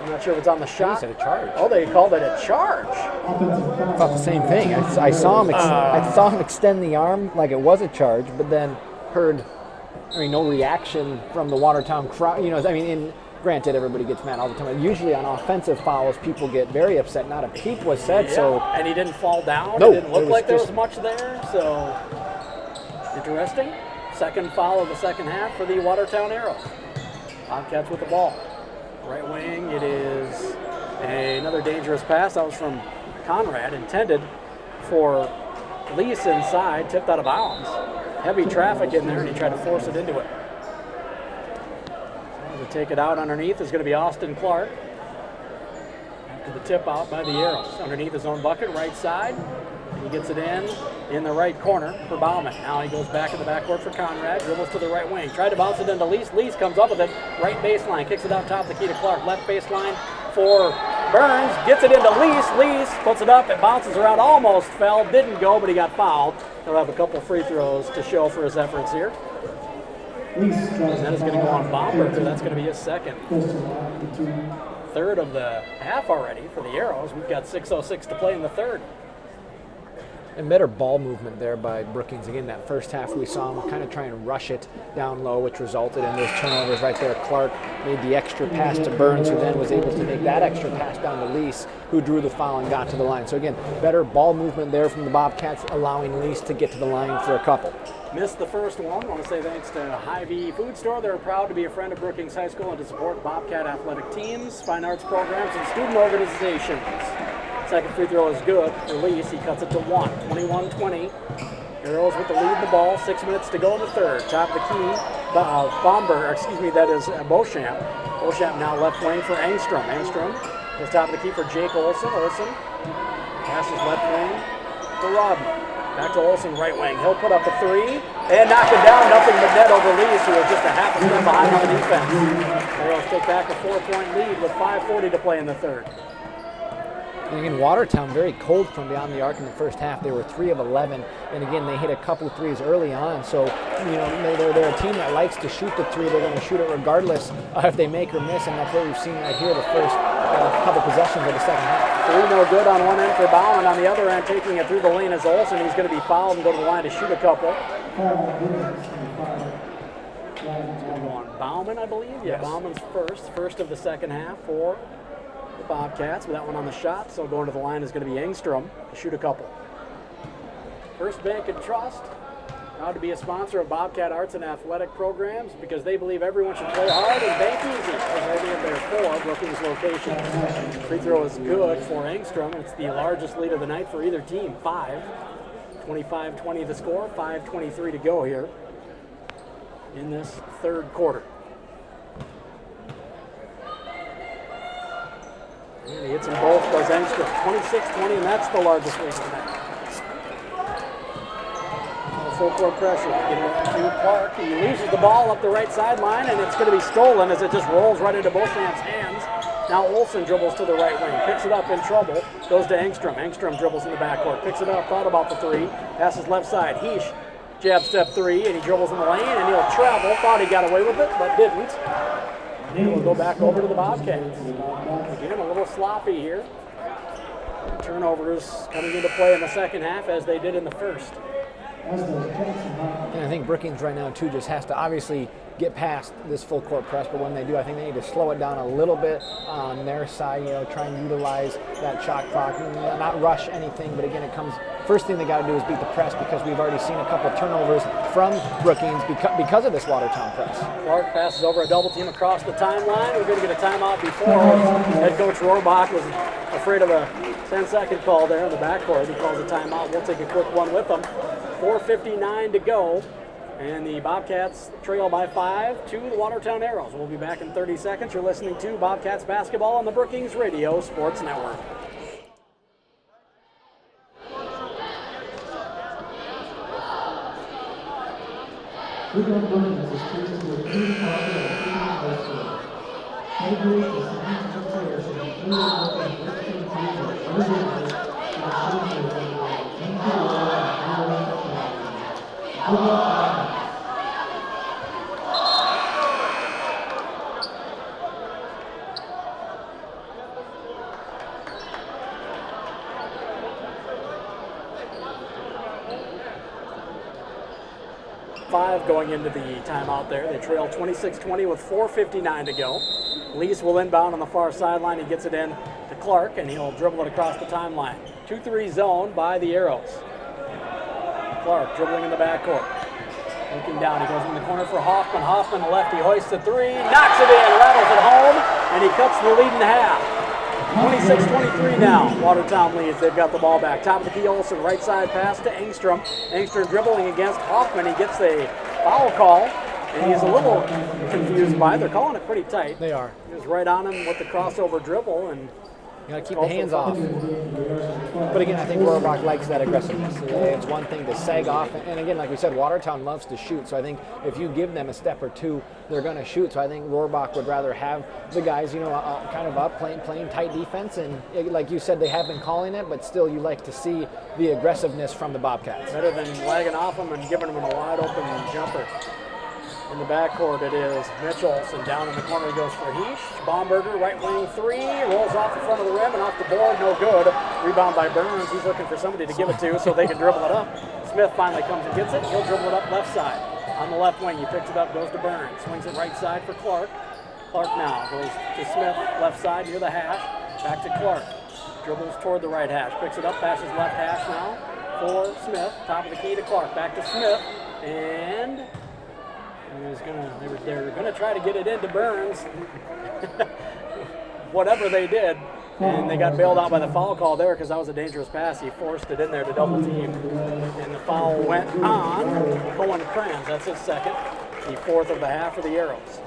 I'm not sure if it's on the shot. He said a charge. Oh, they called it a charge. I thought the same thing. I saw him extend the arm like it was a charge, but then heard, no reaction from the Watertown crowd. Granted, everybody gets mad all the time. Usually on offensive fouls, people get very upset. Not a peep was said, so... And he didn't fall down. No. It didn't look like there was much there, so... Interesting. Second foul of the second half for the Watertown Arrows. Bobcats with the ball. Right wing, it is another dangerous pass. That was from Conrad, intended for Lease inside, tipped out of bounds. Heavy traffic in there, and he tried to force it into it. To take it out underneath is going to be Austin Clark. After the tip out by the Arrows. Underneath his own bucket, right side. And he gets it in the right corner for Bauman. Now he goes back in the backcourt for Conrad. Dribbles to the right wing. Tried to bounce it into Lease. Lease comes up with it. Right baseline. Kicks it out top of the key to Clark. Left baseline for Burns. Gets it into Lease. Lease puts it up. It bounces around. Almost fell. Didn't go, but he got fouled. He'll have a couple free throws to show for his efforts here. And that is going to go on Baumberger. That's going to be his second. third of the half already for the Arrows. We've got 6:06 to play in the third. And better ball movement there by Brookings. Again, that first half we saw him kind of trying to rush it down low, which resulted in those turnovers right there. Clark made the extra pass to Burns, who then was able to make that extra pass down to Lease, who drew the foul and got to the line. So again, better ball movement there from the Bobcats, allowing Lease to get to the line for a couple. Missed the first one. I want to say thanks to Hy-Vee Food Store. They're proud to be a friend of Brookings High School and to support Bobcat athletic teams, fine arts programs, and student organizations. Second free throw is good for Lease. He cuts it to 1, 21-20. Arrows with the lead in the ball. 6 minutes to go in the third. Top of the key, that is Beauchamp. Beauchamp now left wing for Engstrom. Engstrom is top of the key for Jake Olson. Olson passes left wing to Rodman. Back to Olson, right wing. He'll put up a three and knock it down. Nothing but net over Lease, who is just a half a step behind on the defense. Arrows take back a 4-point lead with 5:40 to play in the third. And again, Watertown very cold from beyond the arc in the first half. They were 3 of 11, and again, they hit a couple threes early on. So, they're a team that likes to shoot the three. They're going to shoot it regardless if they make or miss, and that's what we've seen right here the first couple possessions of the second half. 3 no good on one end for Bauman. On the other end, taking it through the lane is Olsen. He's going to be fouled and go to the line to shoot a couple. On Bauman, I believe. Yeah, yes. Bauman's first of the second half for the Bobcats, with that one on the shot. So going to the line is going to be Engstrom to shoot a couple. First Bank and Trust, proud to be a sponsor of Bobcat Arts and Athletic Programs because they believe everyone should play hard and bank easy. As only in their 4 Brookings locations. Free throw is good for Engstrom. It's the largest lead of the night for either team, 5. 25-20 the score, 5:23 to go here in this third quarter. And he hits them both, goes Engstrom. 26-20, and that's the largest lead tonight. Full court pressure. Get it to Clark. He loses the ball up the right sideline, and it's going to be stolen as it just rolls right into Beauchamp's hands. Now Olsen dribbles to the right wing, picks it up in trouble, goes to Engstrom. Engstrom dribbles in the backcourt, picks it up, thought about the three, passes left side. Heesh, jab step three, and he dribbles in the lane, and he'll travel. Thought he got away with it, but didn't. And we'll go back over to the Bobcats. Again, a little sloppy here. Turnovers coming into play in the second half as they did in the first. And I think Brookings right now, too, just has to obviously get past this full court press, but when they do, I think they need to slow it down a little bit on their side, try and utilize that shot clock, not rush anything, but again, it comes, first thing they got to do is beat the press because we've already seen a couple of turnovers from Brookings because of this Watertown press. Clark passes over a double team across the timeline. We're going to get a timeout before head coach Rohrbach was afraid of a 10-second call there in the backcourt. He calls a timeout. We'll take a quick one with them. 4:59 to go, and the Bobcats trail by 5 to the Watertown Arrows. We'll be back in 30 seconds. You're listening to Bobcats basketball on the Brookings Radio Sports Network. Brookings is treated to a clean market of clean high school. Pedigree is the needs of players should be included with the Brookings team of originals going into the timeout there. They trail 26-20 with 4:59 to go. Lease will inbound on the far sideline. He gets it in to Clark, and he'll dribble it across the timeline. 2-3 zone by the Arrows. Clark dribbling in the backcourt. Looking down, he goes in the corner for Hoffman. Hoffman, the lefty, hoists a three, knocks it in, rattles it home, and he cuts the lead in half. 26-23 now. Watertown leads. They've got the ball back. Top of the key, Olsen. Right side pass to Engstrom. Engstrom dribbling against Hoffman. He gets a foul call, and he's a little confused by it. They're calling it pretty tight. They are. He was right on him with the crossover dribble, and you got to keep the hands off. But again, I think Rohrbach likes that aggressiveness. It's one thing to sag off. And again, like we said, Watertown loves to shoot. So I think if you give them a step or two, they're going to shoot. So I think Rohrbach would rather have the guys, kind of up, playing tight defense. And like you said, they have been calling it, but still you like to see the aggressiveness from the Bobcats. Better than lagging off them and giving them a wide open jumper. In the backcourt, it is Mitch Olson. Down in the corner, he goes for Heesh. Baumberger, right wing three, rolls off the front of the rim and off the board, no good. Rebound by Burns. He's looking for somebody to give it to so they can dribble it up. Smith finally comes and gets it. He'll dribble it up left side. On the left wing, he picks it up, goes to Burns. Swings it right side for Clark. Clark now goes to Smith, left side near the hash. Back to Clark. Dribbles toward the right hash. Picks it up, passes left hash now for Smith. Top of the key to Clark. Back to Smith. And they were gonna try to get it into Burns. Whatever they did, and they got bailed out by the foul call there because that was a dangerous pass. He forced it in there to double team, and the foul went on Cohen Kranz. That's his second, the fourth of the half for the Arrows.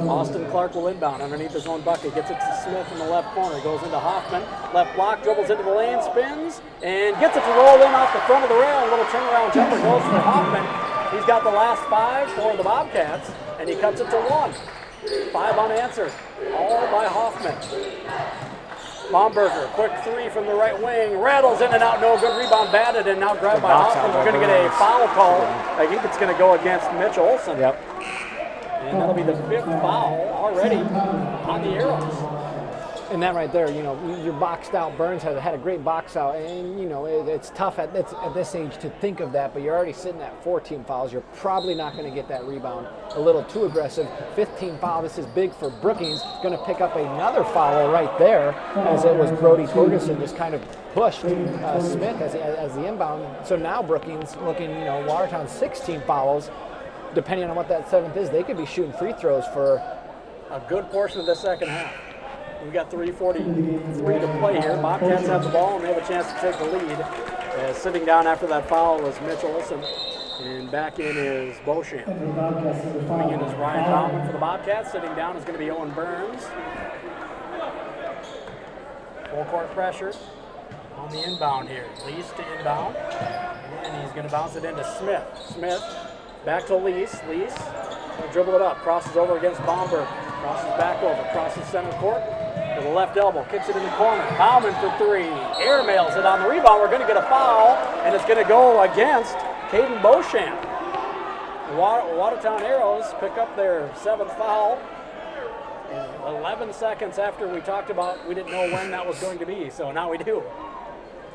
Austin Clark will inbound underneath his own bucket, gets it to Smith in the left corner, goes into Hoffman, left block, dribbles into the lane, spins, and gets it to roll in off the front of the rail. A little turnaround jumper goes for Hoffman. He's got the last 5 for the Bobcats, and he cuts it to 1. 5 unanswered, all by Hoffman. Baumberger, quick three from the right wing, rattles in and out, no good, rebound batted, and now grabbed by Hoffman. We're going to get a foul call. I think it's going to go against Mitch Olson. Yep. And that'll be the 5th foul already on the Arrows. And that right there, you're boxed out. Burns has had a great box out, and it's tough at this age to think of that, but you're already sitting at 14 fouls. You're probably not going to get that rebound. A little too aggressive. 15 foul. This is big for Brookings. Going to pick up another foul right there, as it was Brody Torgerson just kind of pushed Smith as the inbound. So now Brookings looking, Watertown 16 fouls. Depending on what that 7th is, they could be shooting free throws for a good portion of the second half. We've got 3:43 to play here. Bobcats have the ball and they have a chance to take the lead. Sitting down after that foul is Mitch Olson, and back in is Beauchamp. Coming in is Ryan Bauman for the Bobcats. Sitting down is going to be Owen Burns. Full court pressure on the inbound here. Lease to inbound, and he's going to bounce it into Smith. Smith back to Lease. Lease will dribble it up, crosses over against Baumberger, crosses back over, crosses center court. To the left elbow, kicks it in the corner. Bauman for 3. Airmails it on the rebound. We're going to get a foul, and it's going to go against Caden Beauchamp. The Watertown Arrows pick up their 7th foul. 11 seconds after we talked about we didn't know when that was going to be, so now we do.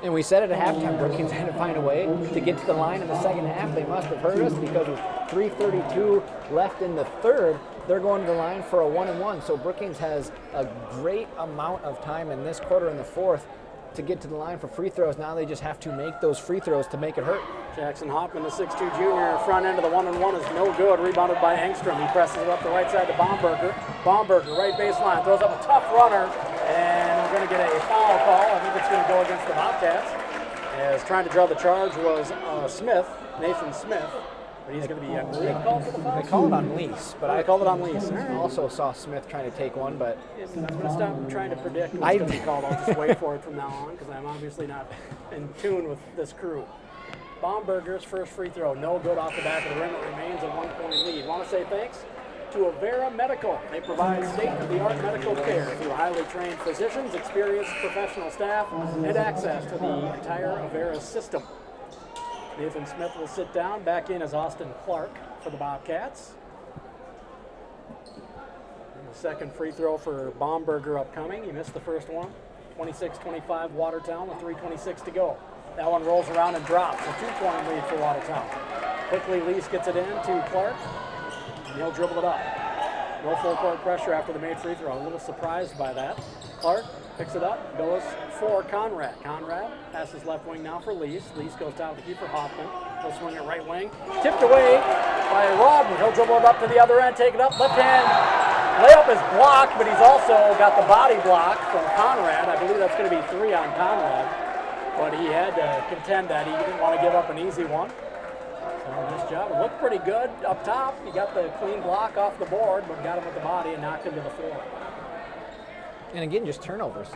And we said it at halftime, Brookings had to find a way to get to the line in the second half. They must have heard us because with 3:32 left in the third, they're going to the line for a 1-and-1. So Brookings has a great amount of time in this quarter and the fourth to get to the line for free throws. Now they just have to make those free throws to make it hurt. Jackson Hoffman, the 6'2 junior, front end of the 1-and-1 is no good. Rebounded by Engstrom. He presses it up the right side to Baumberger. Baumberger, right baseline, throws up a tough runner, and we're going to get a foul call. I think it's going to go against the Bobcats. As trying to draw the charge was Smith, Nathan Smith. But he's going to be call for the foul. They call it on Lease, but I called it on Lease. I also saw Smith trying to take one, but I'm going to stop trying to predict what's going to be called. I'll just wait for it from now on because I'm obviously not in tune with this crew. Baumberger's first free throw, no good off the back of the rim. It remains a 1-point lead. Want to say thanks to Avera Medical. They provide state-of-the-art medical care through highly trained physicians, experienced professional staff, and access to the entire Avera system. Nathan Smith will sit down. Back in is Austin Clark for the Bobcats. And the second free throw for Baumberger upcoming. He missed the first one. 26-25 Watertown with 3:26 to go. That one rolls around and drops. A 2-point lead for Watertown. Quickly, Lease gets it in to Clark, and he'll dribble it up. No full court pressure after the made free throw. A little surprised by that. Clark picks it up, goes for Conrad. Conrad passes left wing now for Lease. Lease goes down to keep for Hoffman. He'll swing it right wing. Tipped away by Rodman. He'll dribble it up to the other end, take it up. Left hand layup is blocked, but he's also got the body block from Conrad. I believe that's going to be 3 on Conrad. But he had to contend that he didn't want to give up an easy one. So nice job. It looked pretty good up top. He got the clean block off the board, but got him with the body and knocked him to the floor. And again, just turnovers.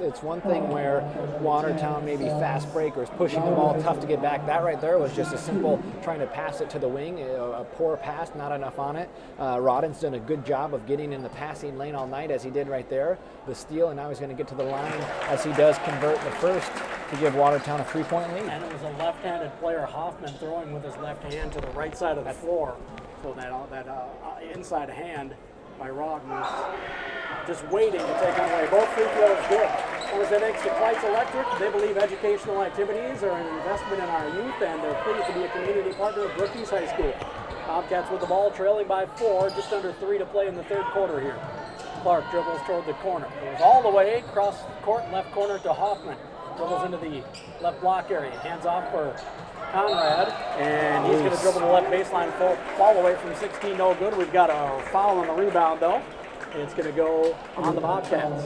It's one thing where Watertown maybe fast breakers, pushing the ball, tough to get back. That right there was just a simple trying to pass it to the wing, a poor pass, not enough on it. Rodden's done a good job of getting in the passing lane all night, as he did right there. The steal, and now he's going to get to the line as he does convert the first to give Watertown a 3-point lead. And it was a left-handed player, Hoffman, throwing with his left hand to the right side of the floor. So that inside hand by Rodden was just waiting to take on away. Both free throws good. Organization Flights Electric, they believe educational activities are an investment in our youth, and they're pleased to be a community partner of Brookings High School. Bobcats with the ball, trailing by 4, just under 3 to play in the third quarter here. Clark dribbles toward the corner. Goes all the way across court, left corner to Hoffman. Dribbles into the left block area. Hands off for Conrad, and he's going to dribble the left baseline, fall away from 16, no good. We've got a foul on the rebound, though. It's going to go on the Bobcats.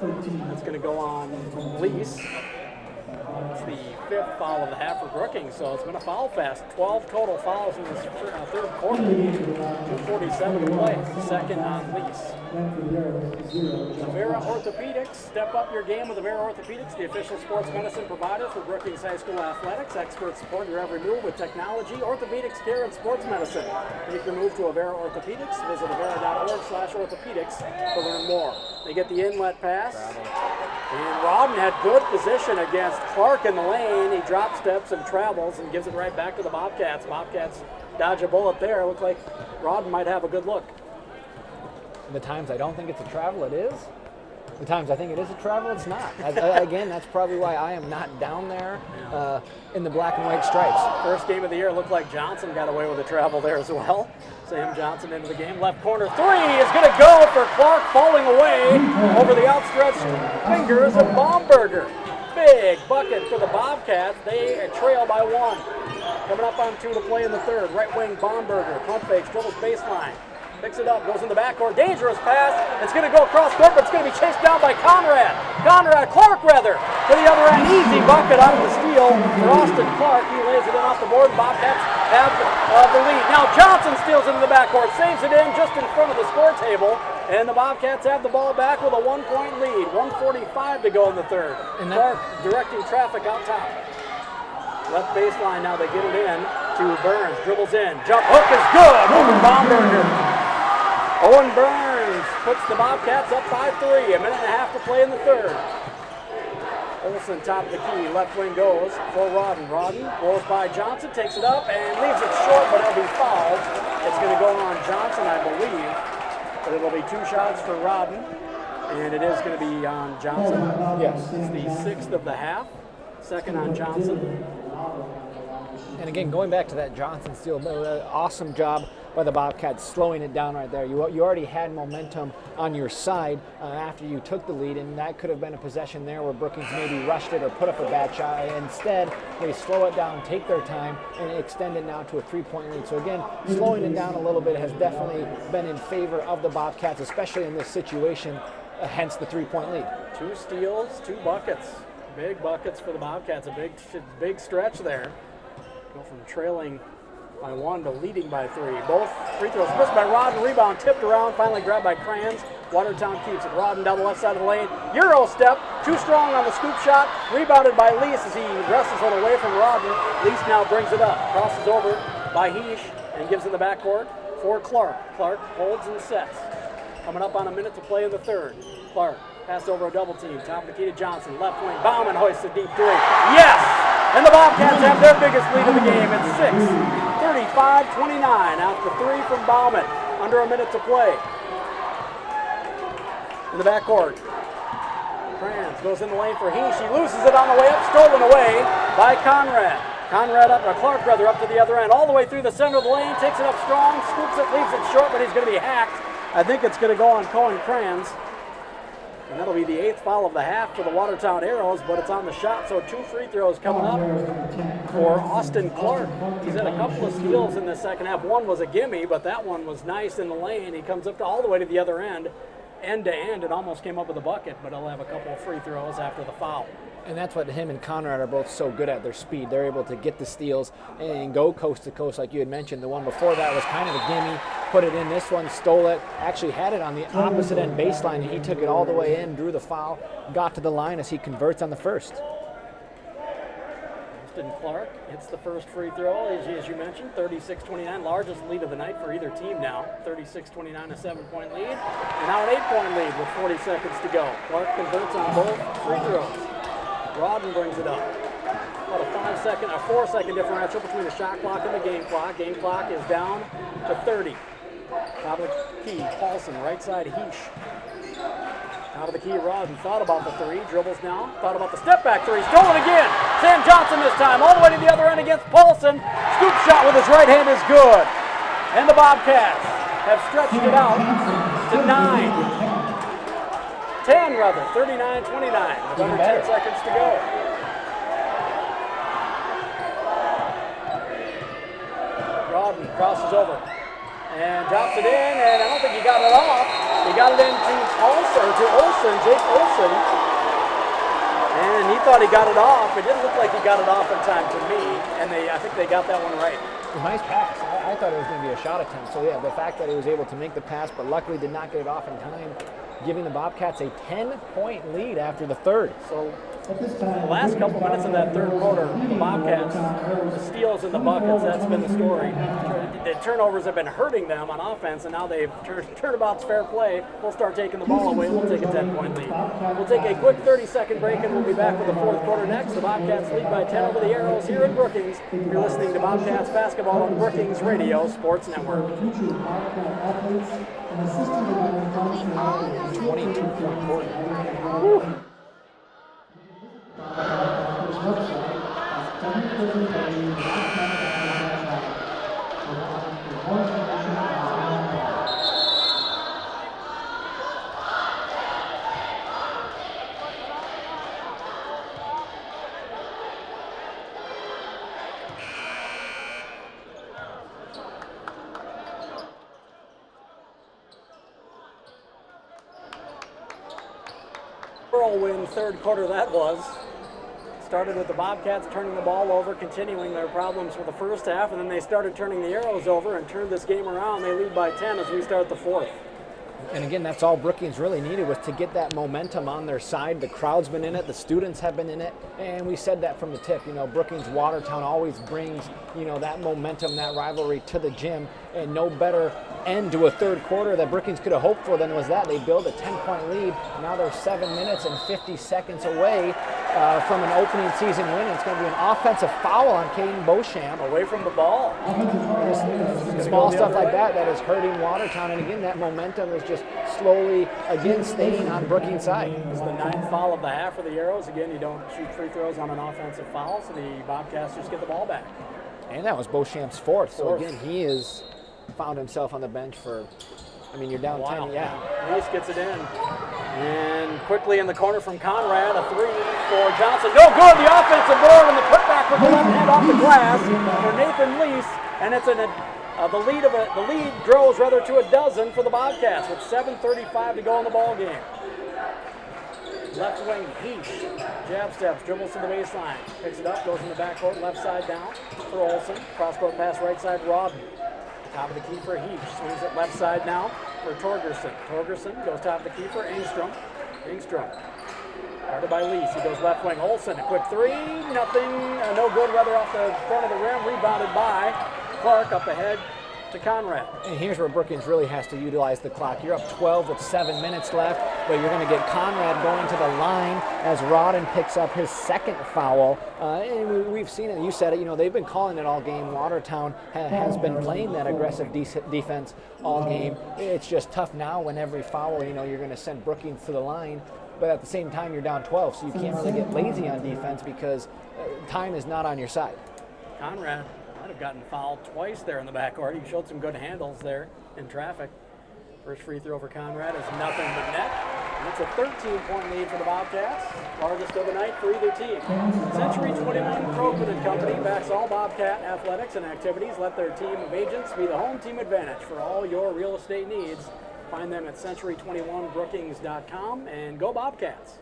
It's going to go on Lease. It's the 5th foul of the half for Brookings, so it's been a foul fest. 12 total fouls in this third quarter. 2:47 to play. Second on Lease. Avera Orthopedics. Step up your game with Avera Orthopedics, the official sports medicine provider for Brookings High School athletics. Experts support your every move with technology, orthopedics care, and sports medicine. Make your move to Avera Orthopedics. Visit avera.org/orthopedics to learn more. They get the inlet pass. And Rodden had good position against Clark in the lane. He drop steps and travels and gives it right back to the Bobcats. Bobcats dodge a bullet there. Looks like Rodden might have a good look. The times I don't think it's a travel, it is. The times I think it is a travel, it's not. Again, that's probably why I am not down there in the black and white stripes. First game of the year, looked like Johnson got away with a travel there as well. Sam Johnson into the game. Left corner three is going to go for Clark, falling away over the outstretched fingers of Baumberger. Big bucket for the Bobcats. They trail by 1. Coming up on 2 to play in the third. Right wing Baumberger. Pump fakes, dribbles baseline. Picks it up, goes in the backcourt. Dangerous pass. It's going to go across court, but it's going to be chased down by Clark rather. To the other end, easy bucket out of the steal for Austin Clark. He lays it in off the board. Bobcats have the lead. Now Johnson steals into the backcourt, saves it in just in front of the score table, and the Bobcats have the ball back with a 1-point lead. 1:45 to go in the third. And Clark directing traffic out top. Left baseline now, they get it in to Burns. Dribbles in. Jump hook is good over Baumberger. Owen Burns puts the Bobcats up by 3. A minute and a half to play in the third. Olsen top of the key. Left wing goes for Rodden. Rodden rolls by Johnson, takes it up and leaves it short, but it'll be fouled. It's going to go on Johnson, I believe. But it'll be 2 shots for Rodden. And it is going to be on Johnson. Yes. It's the 6th of the half. Second on Johnson. And again, going back to that Johnson steal, awesome job by the Bobcats slowing it down right there. You already had momentum on your side after you took the lead, and that could have been a possession there where Brookings maybe rushed it or put up a bad shot. Instead, they slow it down, take their time, and extend it now to a 3-point lead. So again, slowing it down a little bit has definitely been in favor of the Bobcats, especially in this situation, hence the 3-point lead. 2 steals, 2 buckets. Big buckets for the Bobcats, a big stretch there. Go from trailing by 1 to leading by 3. Both free throws missed by Rodden. Rebound tipped around, finally grabbed by Kranz. Watertown keeps it. Rodden down the left side of the lane. Euro step, too strong on the scoop shot. Rebounded by Lease as he wrestles it away from Rodden. Lease now brings it up. Crosses over by Heesh and gives it the backcourt for Clark. Clark holds and sets. Coming up on a minute to play in the third. Clark passed over a double team. Top of the key to Johnson. Left wing. Bauman hoists a deep 3. Yes! And the Bobcats have their biggest lead of the game at 6. 35-29 after 3 from Bauman. Under a minute to play. In the backcourt. Kranz goes in the lane for Heesh. He loses it on the way up. Stolen away by Conrad. Clark up to the other end. All the way through the center of the lane. Takes it up strong. Scoops it. Leaves it short, but he's going to be hacked. I think it's going to go on Cohen Kranz. And that'll be the 8th foul of the half for the Watertown Arrows, but it's on the shot, so 2 free throws coming up for Austin Clark. He's had a couple of steals in the second half. One was a gimme, but that one was nice in the lane. He comes up all the way to the other end to end, and almost came up with a bucket, but he'll have a couple of free throws after the foul. And that's what him and Conrad are both so good at, their speed. They're able to get the steals and go coast to coast like you had mentioned. The one before that was kind of a gimme, put it in. This one stole it, actually had it on the opposite end baseline, and he took it all the way in, drew the foul, got to the line as he converts on the first. Austin Clark hits the first free throw, as you mentioned, 36-29, largest lead of the night for either team now. 36-29, a 7-point lead, and now an 8-point lead with 40 seconds to go. Clark converts on both free throws. Rodden brings it up. About a 4-second differential between the shot clock and the game clock. Game clock is down to 30. Top of the key, Paulson, right side, Heesh. Out of the key, Rodden thought about the three, dribbles now, thought about the step back three, stolen again. Sam Johnson this time, all the way to the other end against Paulson. Scoop shot with his right hand is good. And the Bobcats have stretched it out to 10 rather, 39-29, with under 10 seconds to go. Rodden crosses over and drops it in, and I don't think he got it off. He got it into Olsen, Jake Olsen, and he thought he got it off. It didn't look like he got it off in time to me, and I think they got that one right. A nice pass. I thought it was going to be a shot attempt. So yeah, the fact that he was able to make the pass, but luckily did not get it off in time, giving the Bobcats a 10-point lead after the third. So the last couple minutes of that third quarter, the Bobcats, the steals and the buckets, that's been the story. The turnovers have been hurting them on offense, and now they've turnabout's fair play. We'll start taking the ball away. We'll take a 10-point lead. We'll take a quick 30-second break, and we'll be back with the fourth quarter next. The Bobcats lead by 10 over the Arrows here in Brookings. You're listening to Bobcats basketball on Brookings Radio Sports Network. 22-point quarter. Whirlwind third quarter that was. Started with the Bobcats turning the ball over, continuing their problems for the first half, and then they started turning the Arrows over and turned this game around. They lead by 10 as we start the fourth. And again, that's all Brookings really needed, was to get that momentum on their side. The crowd's been in it, the students have been in it, and we said that from the tip. You know, Brookings Watertown always brings, you know, that momentum, that rivalry to the gym, and no better end to a third quarter that Brookings could have hoped for than was that. They build a 10-point lead. Now they're 7 minutes and 50 seconds away from an opening season win. It's going to be an offensive foul on Caden Beauchamp. Away from the ball. Small stuff like that is hurting Watertown, and again, that momentum is just slowly again staying on Brookings' side. It's the 9th foul of the half for the Arrows. Again, you don't shoot free throws on an offensive foul, so the Bobcats just get the ball back. And that was Beauchamp's fourth. So again, he has found himself on the bench for, I mean, you're down 10, yeah. Reese gets it in. And quickly in the corner from Conrad, a three for Johnson. No good, the offensive board, and the putback with the left hand off the glass for Nathan Lease. And it's the lead grows rather to a dozen for the Bobcats with 7:35 to go in the ball game. Left wing, Heath, jab steps, dribbles to the baseline, picks it up, goes in the backcourt, left side down for Olsen. Cross-court pass, right side, Rodden. Top of the key for Heath, swings it left side now for Torgerson. Torgerson goes top of the key for Engstrom. Guarded by Lease, he goes left wing, Olsen, a quick three, nothing, no good, rather off the front of the rim, rebounded by Clark, up ahead to Conrad. And here's where Brookings really has to utilize the clock. You're up 12 with 7 minutes left, but you're going to get Conrad going to the line as Rodden picks up his second foul. And we've seen it. You said it. You know, they've been calling it all game. Watertown has been playing that aggressive defense all game. It's just tough now when every foul, you know, you're going to send Brookings to the line. But at the same time, you're down 12, so you can't really get lazy on defense because time is not on your side. Conrad might have gotten fouled twice there in the backcourt. He showed some good handles there in traffic. First free throw for Conrad is nothing but net. And it's a 13-point lead for the Bobcats, largest of the night for either team. Century 21 Crowfoot & Company backs all Bobcat athletics and activities. Let their team of agents be the home team advantage for all your real estate needs. Find them at century21brookings.com and go Bobcats.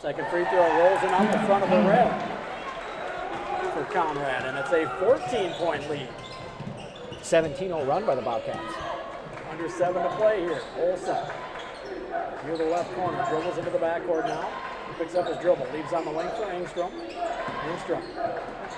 Second free throw rolls in off the front of the rim for Conrad, and it's a 14-point lead. 17-0 run by the Bobcats. Under 7 to play here. Olsen near the left corner, dribbles into the backcourt now. Picks up his dribble, leaves on the wing for Engstrom. Engstrom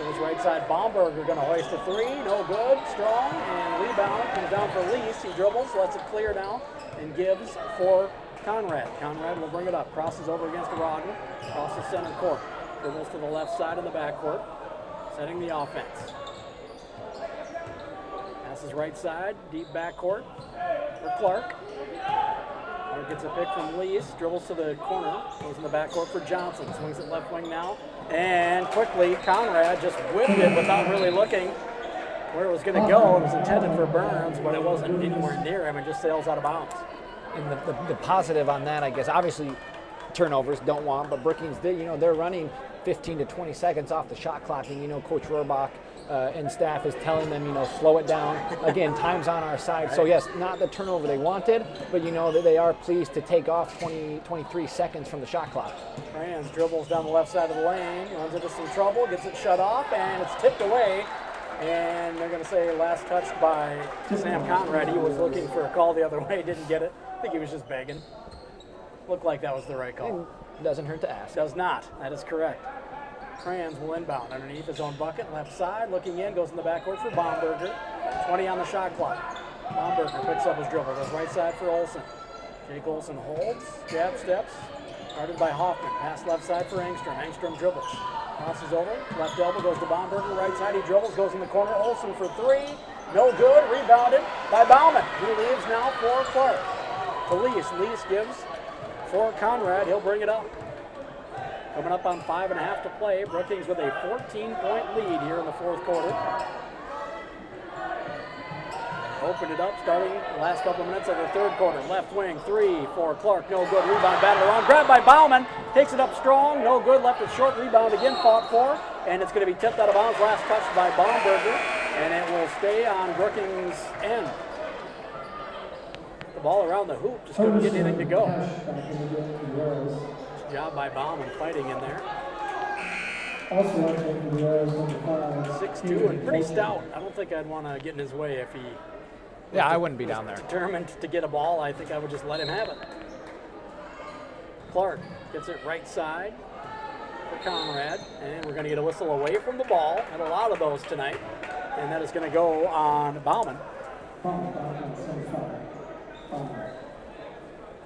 goes right side. Baumberger going to hoist a three, no good. Strong, and rebound comes down for Lease. He dribbles, lets it clear now, and gives for Conrad. Conrad will bring it up, crosses over against Rodden, crosses center court. Dribbles to the left side in the backcourt, setting the offense. Passes right side, deep backcourt for Clark. Clark gets a pick from Lease, dribbles to the corner, goes in the backcourt for Johnson, swings it left wing now, and quickly Conrad just whipped it without really looking where it was going to go. It was intended for Burns, but it wasn't anywhere near him and just sails out of bounds. And the positive on that, I guess, obviously turnovers don't want, but Brookings, they're running 15 to 20 seconds off the shot clock, and Coach Rohrbach and staff is telling them, slow it down. Again, time's on our side. So yes, not the turnover they wanted, but that they are pleased to take off 23 seconds from the shot clock. Franz dribbles down the left side of the lane, runs into some trouble, gets it shut off, and it's tipped away. And they're going to say last touched by Sam Conrad. He was looking for a call the other way, didn't get it. I think he was just begging. Looked like that was the right call. It doesn't hurt to ask. Does not. That is correct. Franz will inbound underneath his own bucket, left side, looking in, goes in the backcourt for Baumberger. 20 on the shot clock. Baumberger picks up his dribble, goes right side for Olsen. Jake Olsen holds, jab steps, guarded by Hoffman. Pass left side for Engstrom. Engstrom dribbles. Crosses over, left elbow goes to Baumberger, right side he dribbles, goes in the corner. Olsen for three, no good, rebounded by Bauman. He leaves now for Clark. To Lease. Lease gives for Conrad, he'll bring it up. Coming up on 5.5 to play. Brookings with a 14-point lead here in the fourth quarter. Opened it up starting the last couple of minutes of the third quarter. Left wing, three for Clark, no good. Rebound, batted around, grabbed by Bauman. Takes it up strong, no good. Left it short, rebound again, fought for. And it's going to be tipped out of bounds. Last touch by Baumberger. And it will stay on Brookings' end. The ball around the hoop, just couldn't get anything to go. Job by Bauman fighting in there. 6'2" and pretty stout. I don't think I'd want to get in his way if he I wouldn't be down there. Determined to get a ball. I think I would just let him have it. Clark gets it right side for Conrad, and we're going to get a whistle away from the ball, and a lot of those tonight, and that is going to go on Bauman.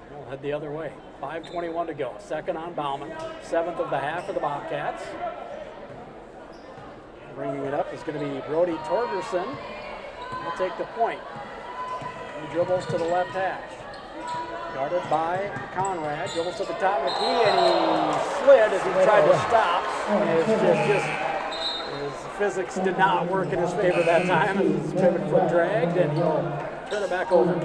We'll head the other way. 5:21 to go. Second on Bauman. 7th of the half for the Bobcats. Bringing it up is going to be Brody Torgerson. He'll take the point. He dribbles to the left hash. Guarded by Conrad. Dribbles to the top of the key, and he slid as he tried to stop. His physics did not work in his favor that time, and his pivot foot dragged, and he'll turn it back over.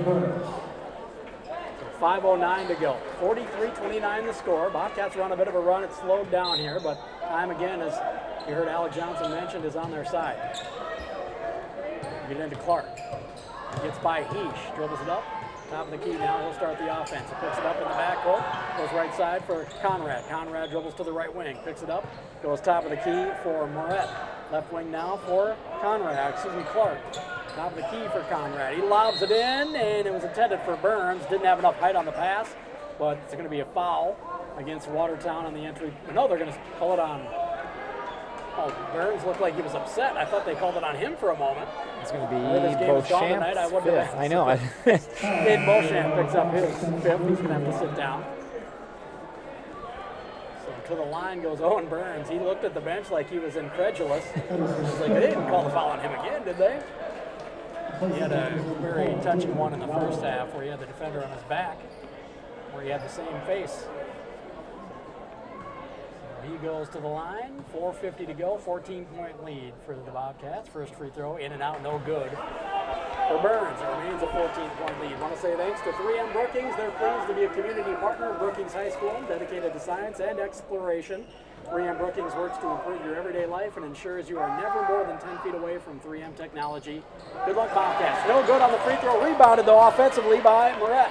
5:09 to go. 43-29 the score. Bobcats are on a bit of a run. It's slowed down here, but time again, as you heard Alec Johnson mentioned, is on their side. Get into Clark. Gets by Heesh. Dribbles it up. Top of the key now. He'll start the offense. He picks it up in the backcourt. Goes right side for Conrad. Conrad dribbles to the right wing. Picks it up. Goes top of the key for Moret. Left wing now for Clark. Top of the key for Conrad. He lobs it in, and it was intended for Burns. Didn't have enough height on the pass, but it's going to be a foul against Watertown on the entry. No, they're going to call it on. Oh, Burns looked like he was upset. I thought they called it on him for a moment. It's going to be Beauchamp's fifth. I know. Dave Beauchamp picks up his fifth. He's going to have to sit down. So to the line goes Owen Burns. He looked at the bench like he was incredulous. He was like, they didn't call the foul on him again, did they? He had a very touching one in the first half where he had the defender on his back, where he had the same face. So he goes to the line, 4:50 to go, 14-point lead for the Bobcats. First free throw, in and out, no good. For Burns, it remains a 14-point lead. I want to say thanks to 3M Brookings. They're pleased to be a community partner of Brookings High School, dedicated to science and exploration. 3M Brookings works to improve your everyday life and ensures you are never more than 10 feet away from 3M technology. Good luck, Bobcats. No good on the free throw. Rebounded, though, offensively by Moret.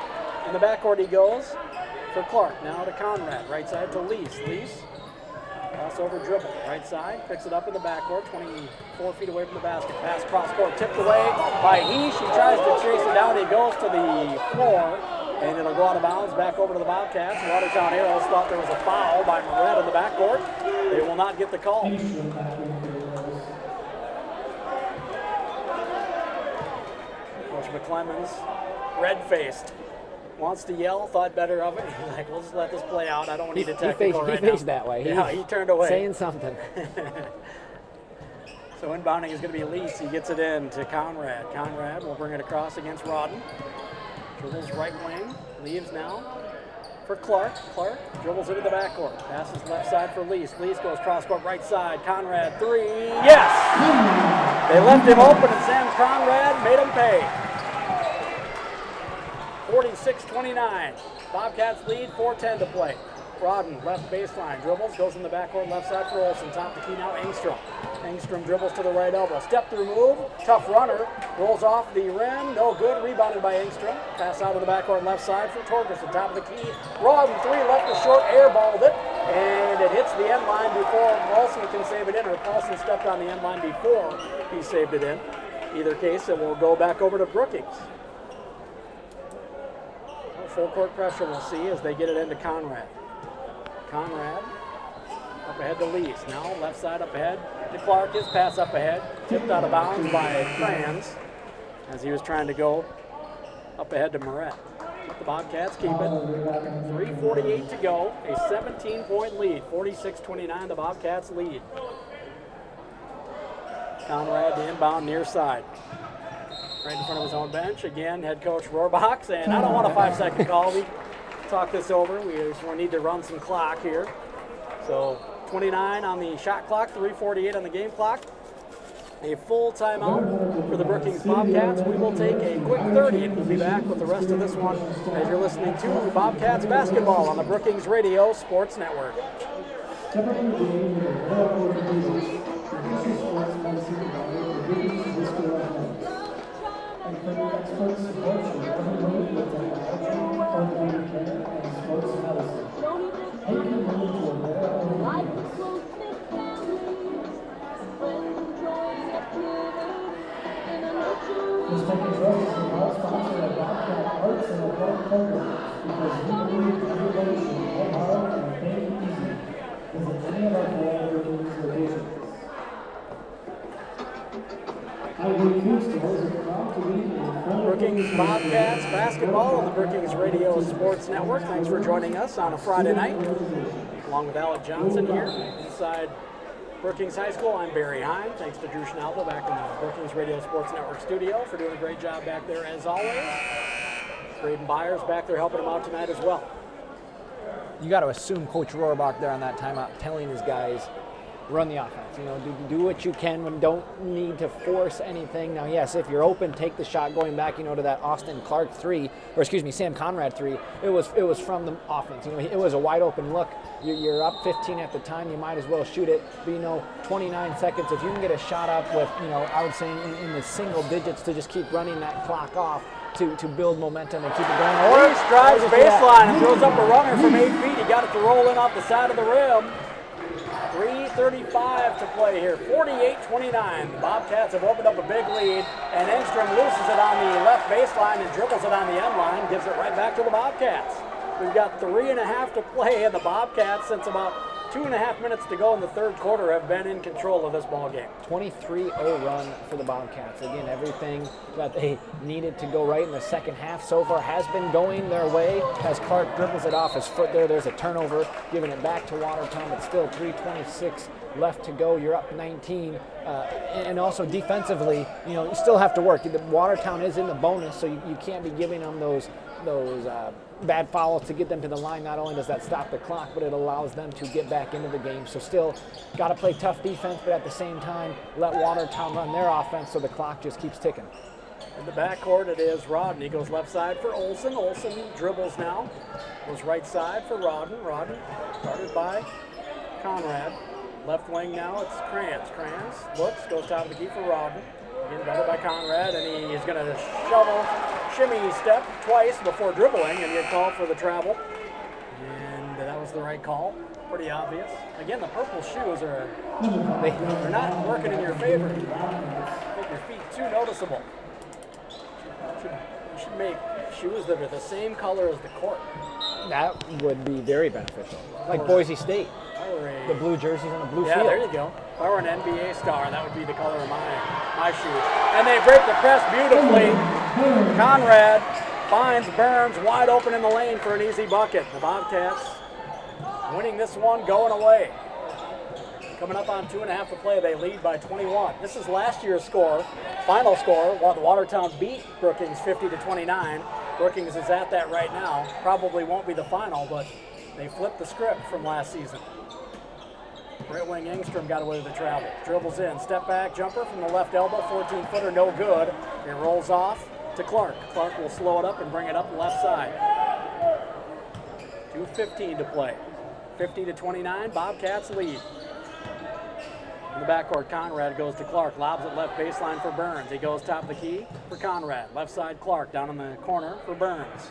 In the backcourt he goes. for Clark. Now to Conrad. Right side to Lease. Lease. Crossover dribble. Right side. Picks it up in the backcourt. 24 feet away from the basket. Pass cross court. Tipped away by Heesh. He tries to chase it down. He goes to the floor. And it'll go out of bounds. Back over to the Bobcats. Watertown Arrows thought there was a foul by Moret in the backcourt. They will not get the call. Coach McClemens, red-faced, wants to yell, thought better of it. He's like, we'll just let this play out. I don't need a technical right now. He faced that way. He turned away. Saying something. So inbounding is going to be Lease. He gets it in to Conrad. Conrad will bring it across against Rodden. Dribbles right wing. Leaves now for Clark. Clark dribbles into the backcourt. Passes left side for Lease. Lease goes cross court right side. Conrad, three. Yes! They left him open and Sam Conrad made him pay. 46-29. Bobcats lead, 4:10 to play. Rodden, left baseline, dribbles, goes in the backcourt, left side for Olsen. Top the key now, Engstrom. Engstrom dribbles to the right elbow. Step through move, tough runner, rolls off the rim, no good, rebounded by Engstrom. Pass out of the backcourt, left side for Torgerson. Top of the key, Rodden, three, left the short, airballed it, and it hits the end line before Paulson can save it in, or Paulson stepped on the end line before he saved it in. Either case, it will go back over to Brookings. Full court pressure we'll see as they get it into Conrad. Conrad up ahead to Lease. Now left side up ahead to Clark. His pass up ahead. Tipped out of bounds by Kranz as he was trying to go up ahead to Moret. But the Bobcats keep it. 3:48 to go. A 17-point lead. 46-29 the Bobcats lead. Conrad to inbound near side. Right in front of his own bench. Again, head coach Rohrbach saying, I don't want a 5-second call. We talked this over. We just need to run some clock here. So 29 on the shot clock, 3:48 on the game clock. A full timeout for the Brookings Bobcats. We will take a quick 30 and we'll be back with the rest of this one as you're listening to Bobcats basketball on the Brookings Radio Sports Network. This package is now sponsored by Bobcat Arts and Athletic Programs because we believe everybody should play hard and play easy. Visit any of our Brookings locations. Brookings Bobcats basketball on the Brookings Radio Sports Network. Thanks for joining us on a Friday night. Along with Alec Johnson here inside Brookings High School. I'm Barry Heim. Thanks to Drew Schnaldo back in the Brookings Radio Sports Network studio for doing a great job back there as always. Braden Byers back there helping him out tonight as well. You got to assume Coach Rohrbach there on that timeout telling his guys, run the offense. You know, do what you can when don't need to force anything. Now, yes, if you're open, take the shot going back, you know, to that Austin Clark Sam Conrad three. It was from the offense. You know, it was a wide open look. You're up 15 at the time. You might as well shoot it. But, you know, 29 seconds. If you can get a shot up with, you know, I would say in the single digits to just keep running that clock off to build momentum and keep it going. Or he drives baseline and throws up a runner from 8 feet. He got it to roll in off the side of the rim. 3:35 to play here, 48-29. The Bobcats have opened up a big lead, and Engstrom loses it on the left baseline and dribbles it on the end line, gives it right back to the Bobcats. We've got 3.5 to play, and the Bobcats, since about 2.5 minutes to go in the third quarter, have been in control of this ball game. 23-0 run for the Bobcats. Again, everything that they needed to go right in the second half so far has been going their way. As Clark dribbles it off his foot there's a turnover, giving it back to Watertown, but still 3:26 left to go. You're up 19. And also defensively, you know, you still have to work. Watertown is in the bonus, so you can't be giving them those bad fouls to get them to the line. Not only does that stop the clock, but it allows them to get back into the game. So still got to play tough defense, but at the same time, let Watertown run their offense so the clock just keeps ticking. In the backcourt, it is Rodden. He goes left side for Olsen. Olsen dribbles now. Goes right side for Rodden. Rodden started by Conrad. Left wing now, it's Kranz. Kranz looks, goes top of the key for Rodden. Again, guarded by Conrad, and he's going to shimmy step twice before dribbling, and get called for the travel. was the right call. Pretty obvious. Again, the purple shoes are they're not working in your favor. Make your feet too noticeable. You should make shoes that are the same color as the court. That would be very beneficial. Like Boise State. The blue jerseys on the blue field. Yeah, there you go. If I were an NBA star, that would be the color of my shoes. And they break the press beautifully. Conrad finds Burns wide open in the lane for an easy bucket. The Bobcats winning this one, going away. Coming up on 2.5 to play, they lead by 21. This is last year's score, final score. Watertown beat Brookings 50-29. Brookings is at that right now. Probably won't be the final, but they flipped the script from last season. Right wing Engstrom got away with the travel. Dribbles in, step back, jumper from the left elbow, 14-footer, no good. It rolls off to Clark. Clark will slow it up and bring it up the left side. 2:15 to play. 50-29, Bobcats lead. In the backcourt, Conrad goes to Clark, lobs it left baseline for Burns. He goes top of the key for Conrad. Left side, Clark down in the corner for Burns.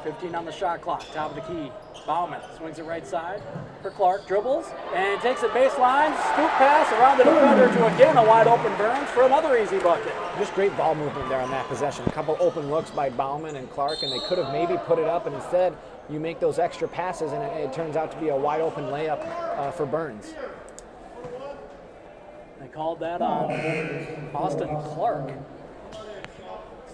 15 on the shot clock, top of the key. Bauman swings it right side for Clark, dribbles, and takes it baseline, scoop pass around the defender to again a wide open Burns for another easy bucket. Just great ball movement there on that possession. A couple open looks by Bauman and Clark, and they could have maybe put it up, and instead you make those extra passes, and it turns out to be a wide open layup for Burns. They called that on Austin Clark.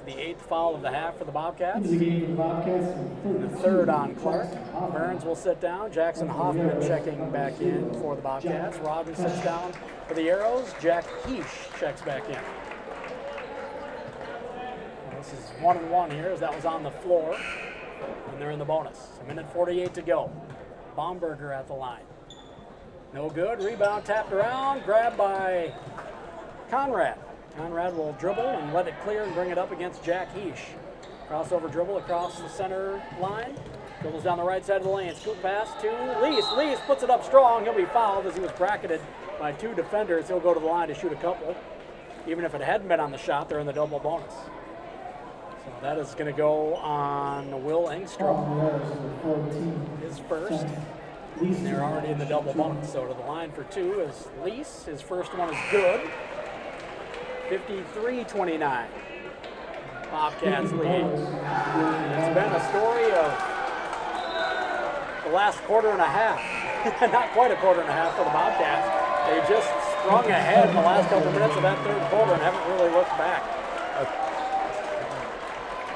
The 8th foul of the half for the Bobcats. The third on Clark. Burns will sit down. Jackson Hoffman checking back in for the Bobcats. Rodden sits down for the Arrows. Jack Heesh checks back in. This is 1-1 here as that was on the floor. And they're in the bonus. 1:48 to go. Baumberger at the line. No good. Rebound tapped around. Grabbed by Conrad. Conrad will dribble and let it clear and bring it up against Jack Heesh. Crossover dribble across the center line. Dribbles down the right side of the lane. Scoop pass to Lease. Lease puts it up strong. He'll be fouled as he was bracketed by 2 defenders. He'll go to the line to shoot a couple. Even if it hadn't been on the shot, they're in the double bonus. So that is going to go on Will Engstrom. His first. And they're already in the double bonus. So to the line for 2 is Lease. His first one is good. 53-29. Bobcats lead. It's been a story of the last quarter and a half. Not quite a quarter and a half for the Bobcats. They just sprung ahead in the last couple minutes of that third quarter and haven't really looked back. A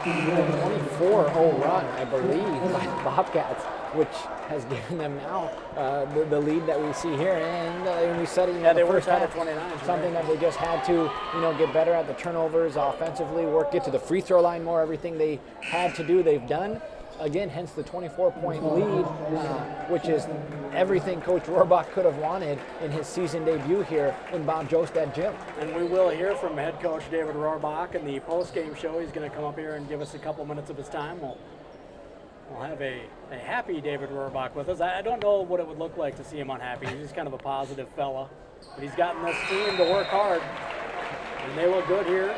24-0 run, I believe, by the Bobcats, which has given them now the lead that we see here. And we said it in the first half, 29, something that they just had to, get better at the turnovers offensively, get to the free throw line more. Everything they had to do, they've done. Again, hence the 24-point lead, which is everything Coach Rohrbach could have wanted in his season debut here in Bob Jostad Gym. And we will hear from head coach David Rohrbach in the post-game show. He's going to come up here and give us a couple minutes of his time. We'll have a happy David Rohrbach with us. I don't know what it would look like to see him unhappy. He's just kind of a positive fella. But he's gotten this team to work hard. And they look good here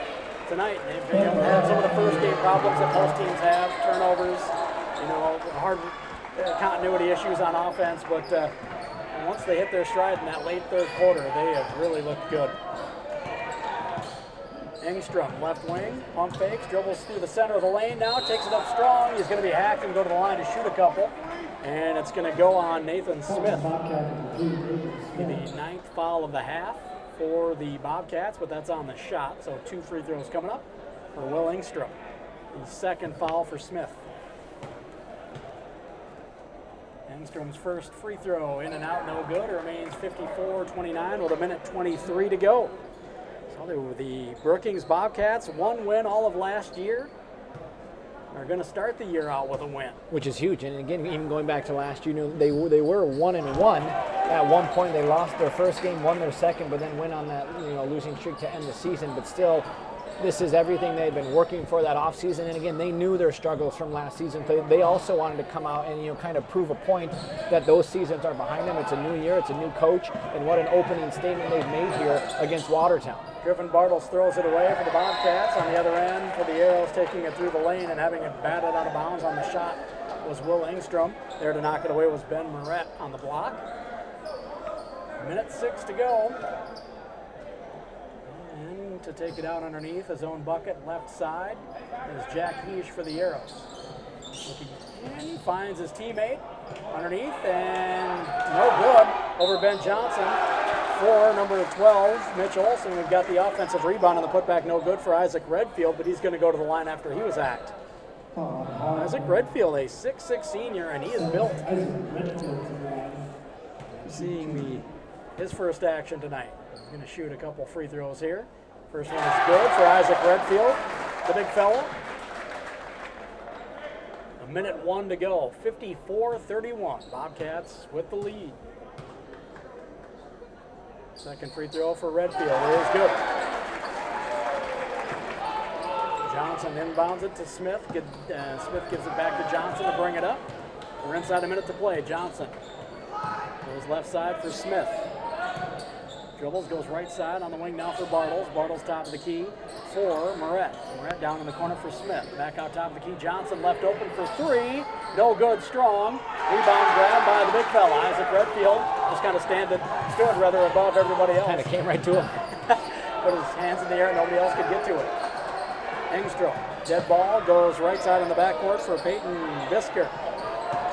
tonight. They've had some of the first game problems that most teams have, turnovers, hard continuity issues on offense, but once they hit their stride in that late third quarter, they have really looked good. Engstrom, left wing, pump fakes, dribbles through the center of the lane now, takes it up strong. He's going to be hacked and go to the line to shoot a couple, and it's going to go on Nathan Smith. The 9th foul of the half for the Bobcats, but that's on the shot, so 2 free throws coming up for Will Engstrom. The 2nd foul for Smith. Engstrom's first free throw in and out, no good. It remains 54-29 with 1:23 to go. So they were the Brookings Bobcats, 1 win all of last year. They're going to start the year out with a win, which is huge. And again, even going back to last year, they were 1-1. At one point, they lost their first game, won their second, but then went on that losing streak to end the season. But still, this is everything they had been working for that offseason. And again, they knew their struggles from last season. They also wanted to come out and kind of prove a point that those seasons are behind them. It's a new year, it's a new coach, and what an opening statement they've made here against Watertown. Griffin Bartles throws it away for the Bobcats. On the other end for the Arrows, taking it through the lane and having it batted out of bounds on the shot was Will Engstrom. There to knock it away was Ben Moret on the block. 1:06 to go. And to take it out underneath his own bucket, left side, is Jack Heesh for the Arrows. And he finds his teammate underneath, and no good over Ben Johnson. For number 12, Mitch Olson. We've got the offensive rebound on the putback, no good for Isaac Redfield, but he's going to go to the line after he was hacked. Isaac Redfield, a 6'6 senior, and he is built. Seeing his first action tonight. He's going to shoot a couple free throws here. First one is good for Isaac Redfield, the big fella. 1:01 to go, 54-31. Bobcats with the lead. Second free throw for Redfield. It is good. Johnson inbounds it to Smith. Smith gives it back to Johnson to bring it up. We're inside a minute to play. Johnson goes left side for Smith. Dribbles, goes right side on the wing now for Bartles. Bartles top of the key for Moret. Moret down in the corner for Smith. Back out top of the key. Johnson left open for three. No good, strong. Rebound grab by the big fella. Isaac Redfield just kind of stood rather above everybody else. Kind of came right to him. Put his hands in the air, nobody else could get to it. Engstrom, dead ball, goes right side on the backcourt for Peyton Bisker.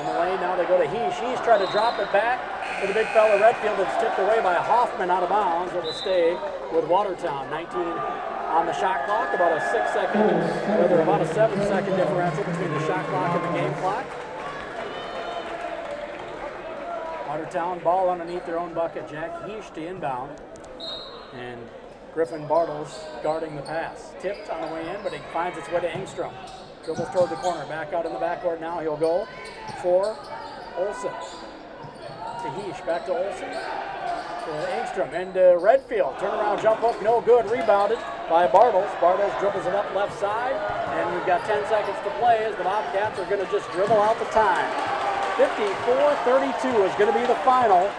In the lane now they go to Heesh. Heesh tried to drop it back to the big fella Redfield. It's tipped away by Hoffman out of bounds. It will stay with Watertown. 19 on the shot clock, about a 7-second differential between the shot clock and the game clock. Watertown ball underneath their own bucket. Jack Heesh to inbound. And Griffin Bartles guarding the pass. Tipped on the way in, but it finds its way to Engstrom. Dribbles toward the corner. Back out in the backcourt now. He'll go for Olsen. To Heesh. Back to Olsen. To Engstrom. Into Redfield. Turnaround jump hook. No good. Rebounded by Bartles. Bartles dribbles it up left side. And we've got 10 seconds to play as the Bobcats are going to just dribble out the time. 54-32 is going to be the final.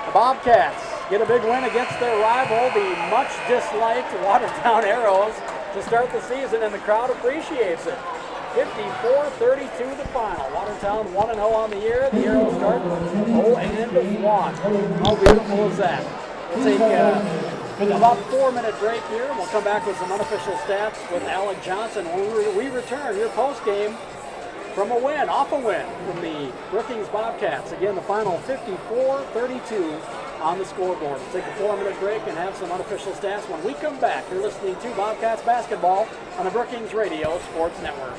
The Bobcats get a big win against their rival, the much disliked Watertown Arrows, to start the season, and the crowd appreciates it. 54-32 the final. Watertown 1-0 on the year. The Arrows start 0-1. How beautiful is that? We'll take about 4-minute break here. We'll come back with some unofficial stats with Alec Johnson when we return your post game from off a win from the Brookings Bobcats. Again, the final 54-32 on the scoreboard. We'll take a 4-minute break and have some unofficial stats when we come back. You're listening to Bobcats basketball on the Brookings Radio Sports Network.